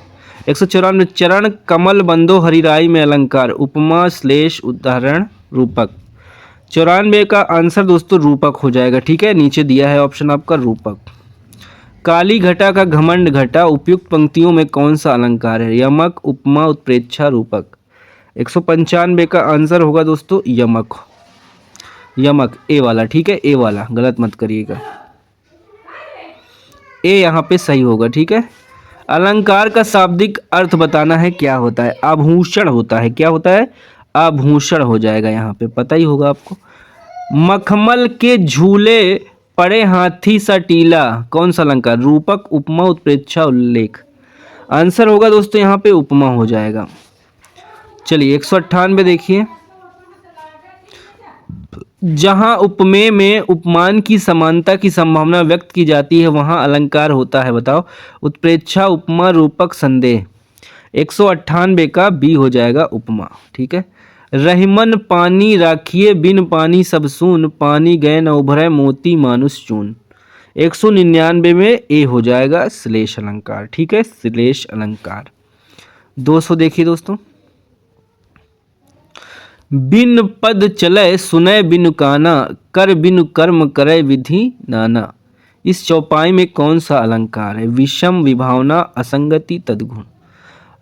194 चरण, कमल, बंदो, हरिराई में अलंकार, उपमा, श्लेष, उदाहरण, रूपक। 94 का आंसर दोस्तों रूपक हो जाएगा। ठीक है, नीचे दिया है ऑप्शन आपका रूपक। काली घटा का घमंड घटा, उपयुक्त पंक्तियों में कौन सा अलंकार है? यमक, उपमा, उत्प्रेक्षा, रूपक। 195 का आंसर होगा दोस्तों यमक। यमक ए वाला। ठीक है, ए वाला, गलत मत करिएगा, ए यहाँ पे सही होगा। ठीक है, अलंकार का शाब्दिक अर्थ बताना है, क्या होता है? आभूषण होता है। क्या होता है? आभूषण हो जाएगा, यहाँ पे पता ही होगा आपको। मखमल के झूले पड़े हाथी सा टीला, कौन सा अलंकार? रूपक, उपमा, उत्प्रेक्षा, उल्लेख। आंसर होगा दोस्तों यहाँ पे उपमा हो जाएगा। चलिए 198 देखिए। जहां उपमेय में उपमान की समानता की संभावना व्यक्त की जाती है वहां अलंकार होता है, बताओ? उत्प्रेक्षा, उपमा, रूपक, संदेह। 198 का बी हो जाएगा उपमा। ठीक है, रहीमन पानी राखिए, बिन पानी सब सून, पानी गए न उभरे, मोती मानुष चून। 199 में ए हो जाएगा श्लेष अलंकार। ठीक है, श्लेष अलंकार। 200 देखिए दोस्तों। बिन पद चले सुनय बिनु काना, कर बिनु कर्म करे विधि नाना। इस चौपाई में कौन सा अलंकार है? विषम, विभावना, असंगति, तद्गुण।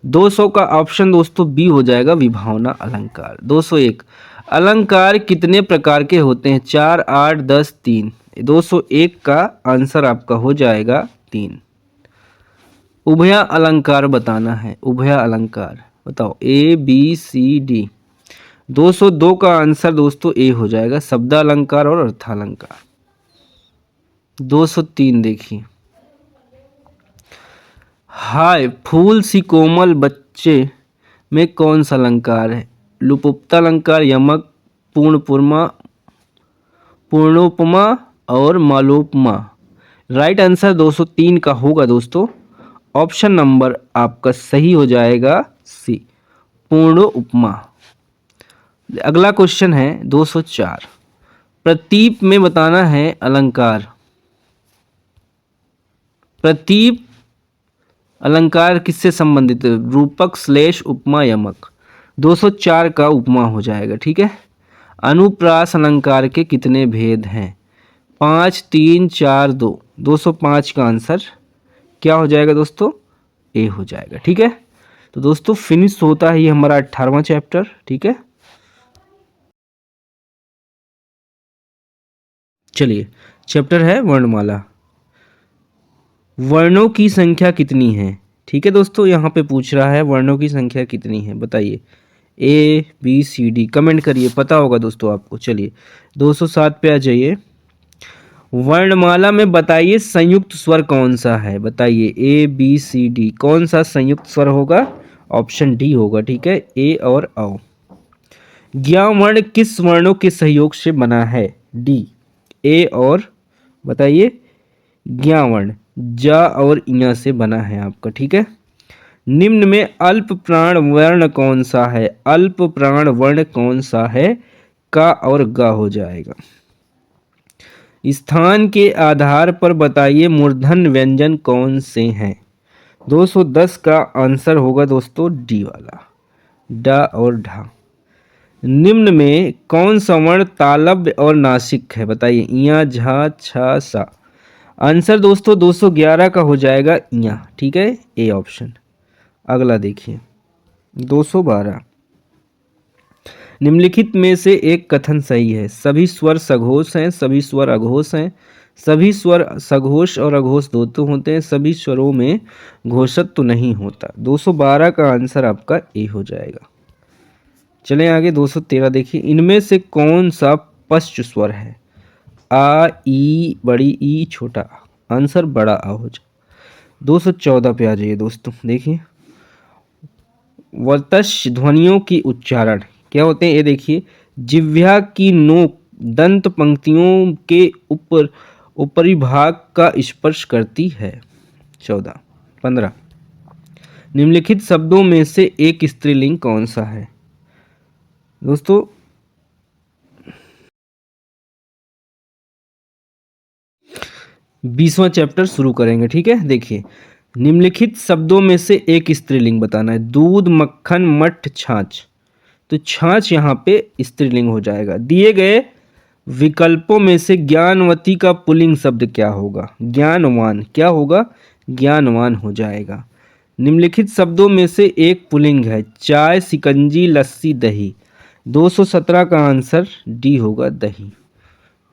200 का ऑप्शन दोस्तों बी हो जाएगा, विभावना अलंकार। 201 अलंकार कितने प्रकार के होते हैं? 4, 8, 10, 3। 201 का आंसर आपका हो जाएगा 3। उभया अलंकार बताना है, उभया अलंकार बताओ, ए बी सी डी। 202 का आंसर दोस्तों ए हो जाएगा, शब्दालंकार और अर्थालंकार। 203 देखिए, हाय फूल सी कोमल बच्चे में कौन सा अलंकार है? लुपुप्ता अलंकार, यमक, पूर्णपुरमा, पूर्णोपमा और मालोपमा। राइट आंसर 203 का होगा दोस्तों, ऑप्शन नंबर आपका सही हो जाएगा सी, पूर्ण उपमा। अगला क्वेश्चन है 204, प्रतीप में बताना है अलंकार। प्रतीप अलंकार किससे संबंधित है? रूपक, श्लेष, उपमा, यमक। 204 का उपमा हो जाएगा, ठीक है। अनुप्रास अलंकार के कितने भेद हैं? 5, 3, 4, 2। 205 का आंसर क्या हो जाएगा दोस्तों? ए हो जाएगा, ठीक है। तो दोस्तों फिनिश होता है ये हमारा 18वां चैप्टर, ठीक है। चलिए, चैप्टर है वर्णमाला। वर्णों की संख्या कितनी है? ठीक है दोस्तों, यहाँ पे पूछ रहा है वर्णों की संख्या कितनी है, बताइए। A B C D comment करिए, पता होगा दोस्तों आपको। चलिए 207 पे आ जाइए। वर्णमाला में बताइए संयुक्त स्वर कौन सा है? बताइए ए बी सी डी, कौन सा संयुक्त स्वर होगा? ऑप्शन डी होगा, ठीक है, ए और औ। ज्ञान वर्ण किस वर्णों के सहयोग से बना है? डी, ए और बताइए ज्ञान वर्ण जा और इया से बना है आपका, ठीक है। निम्न में अल्प प्राण वर्ण कौन सा है? अल्प प्राण वर्ण कौन सा है? का और गा हो जाएगा। स्थान के आधार पर बताइए मूर्धन्य व्यंजन कौन से हैं? 210 का आंसर होगा दोस्तों डी वाला, डा और ढा। निम्न में कौन सा वर्ण तालव्य और नासिक है? बताइए इया, झा, छा, सा। आंसर दोस्तों 211 का हो जाएगा इया, ठीक है, ए ऑप्शन। अगला देखिए 212, निम्नलिखित में से एक कथन सही है। सभी स्वर सघोष हैं, सभी स्वर अघोष हैं, सभी स्वर सघोष और अघोष दोनों होते हैं, सभी स्वरों में घोषत्व तो नहीं होता। 212 का आंसर आपका ए हो जाएगा। चलें आगे 213 देखिए, इनमें से कौन सा पश्च स्वर है? आ, ई, बड़ी ई, छोटा आ। आंसर बड़ा आ हो जाए। 214 पे आ जाइए दोस्तों, देखिए वर्तश ध्वनियों की उच्चारण क्या होते हैं? ये देखिए, जिह्वा की नोक दंत पंक्तियों के ऊपरी भाग का स्पर्श करती है। 14, 15, निम्नलिखित शब्दों में से एक स्त्रीलिंग कौन सा है? दोस्तों 20वां चैप्टर शुरू करेंगे, ठीक है। देखिए निम्नलिखित शब्दों में से एक स्त्रीलिंग बताना है। दूध, मक्खन, मठ, छाछ। तो छाछ यहाँ पे स्त्रीलिंग हो जाएगा। दिए गए विकल्पों में से ज्ञानवती का पुल्लिंग शब्द क्या होगा? ज्ञानवान। क्या होगा? ज्ञानवान हो जाएगा। निम्नलिखित शब्दों में से एक पुल्लिंग है। चाय, शिकंजी, लस्सी, दही। 217 का आंसर डी होगा, दही।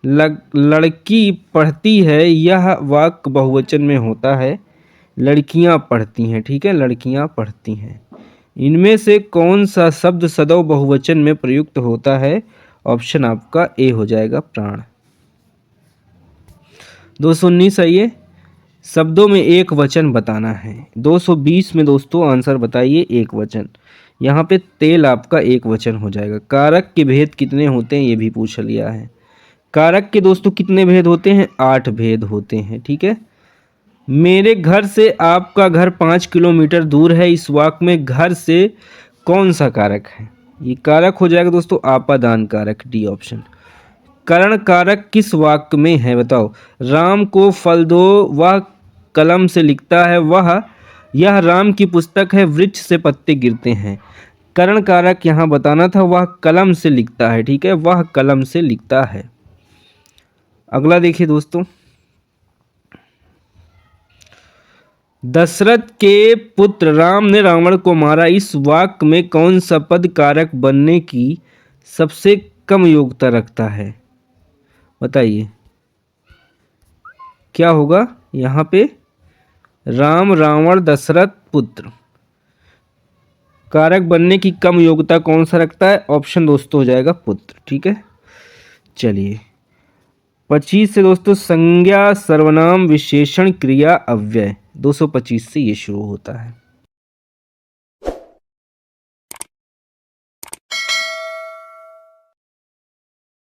लड़की पढ़ती है, यह वाक्य बहुवचन में होता है। लड़कियां पढ़ती हैं, ठीक है, लड़कियां पढ़ती हैं। इनमें से कौन सा शब्द सदैव बहुवचन में प्रयुक्त होता है? ऑप्शन आपका ए हो जाएगा, प्राण। 219 आइए, शब्दों में एक वचन बताना है। 220 में दोस्तों आंसर बताइए एक वचन। यहाँ पे तेल आपका एक वचन हो जाएगा। कारक के भेद कितने होते हैं ये भी पूछ लिया है। कारक के दोस्तों कितने भेद होते हैं? 8 भेद होते हैं, ठीक है। मेरे घर से आपका घर 5 किलोमीटर दूर है। इस वाक्य में घर से कौन सा कारक है? ये कारक हो जाएगा दोस्तों आपादान कारक, डी ऑप्शन। करण कारक किस वाक्य में है? बताओ। राम को फल दो, वह कलम से लिखता है, वह यह राम की पुस्तक है, वृक्ष से पत्ते गिरते हैं। करण कारक यहाँ बताना था, वह कलम से लिखता है, ठीक है, वह कलम से लिखता है। अगला देखिए दोस्तों, दशरथ के पुत्र राम ने रावण को मारा, इस वाक्य में कौन सा पद कारक बनने की सबसे कम योग्यता रखता है? बताइए क्या होगा यहाँ पे? राम, रावण, दशरथ, पुत्र, कारक बनने की कम योग्यता कौन सा रखता है? ऑप्शन दोस्तों हो जाएगा पुत्र। ठीक है, चलिए 25 से दोस्तों संज्ञा, सर्वनाम, विशेषण, क्रिया, अव्यय। 225 से ये शुरू होता है।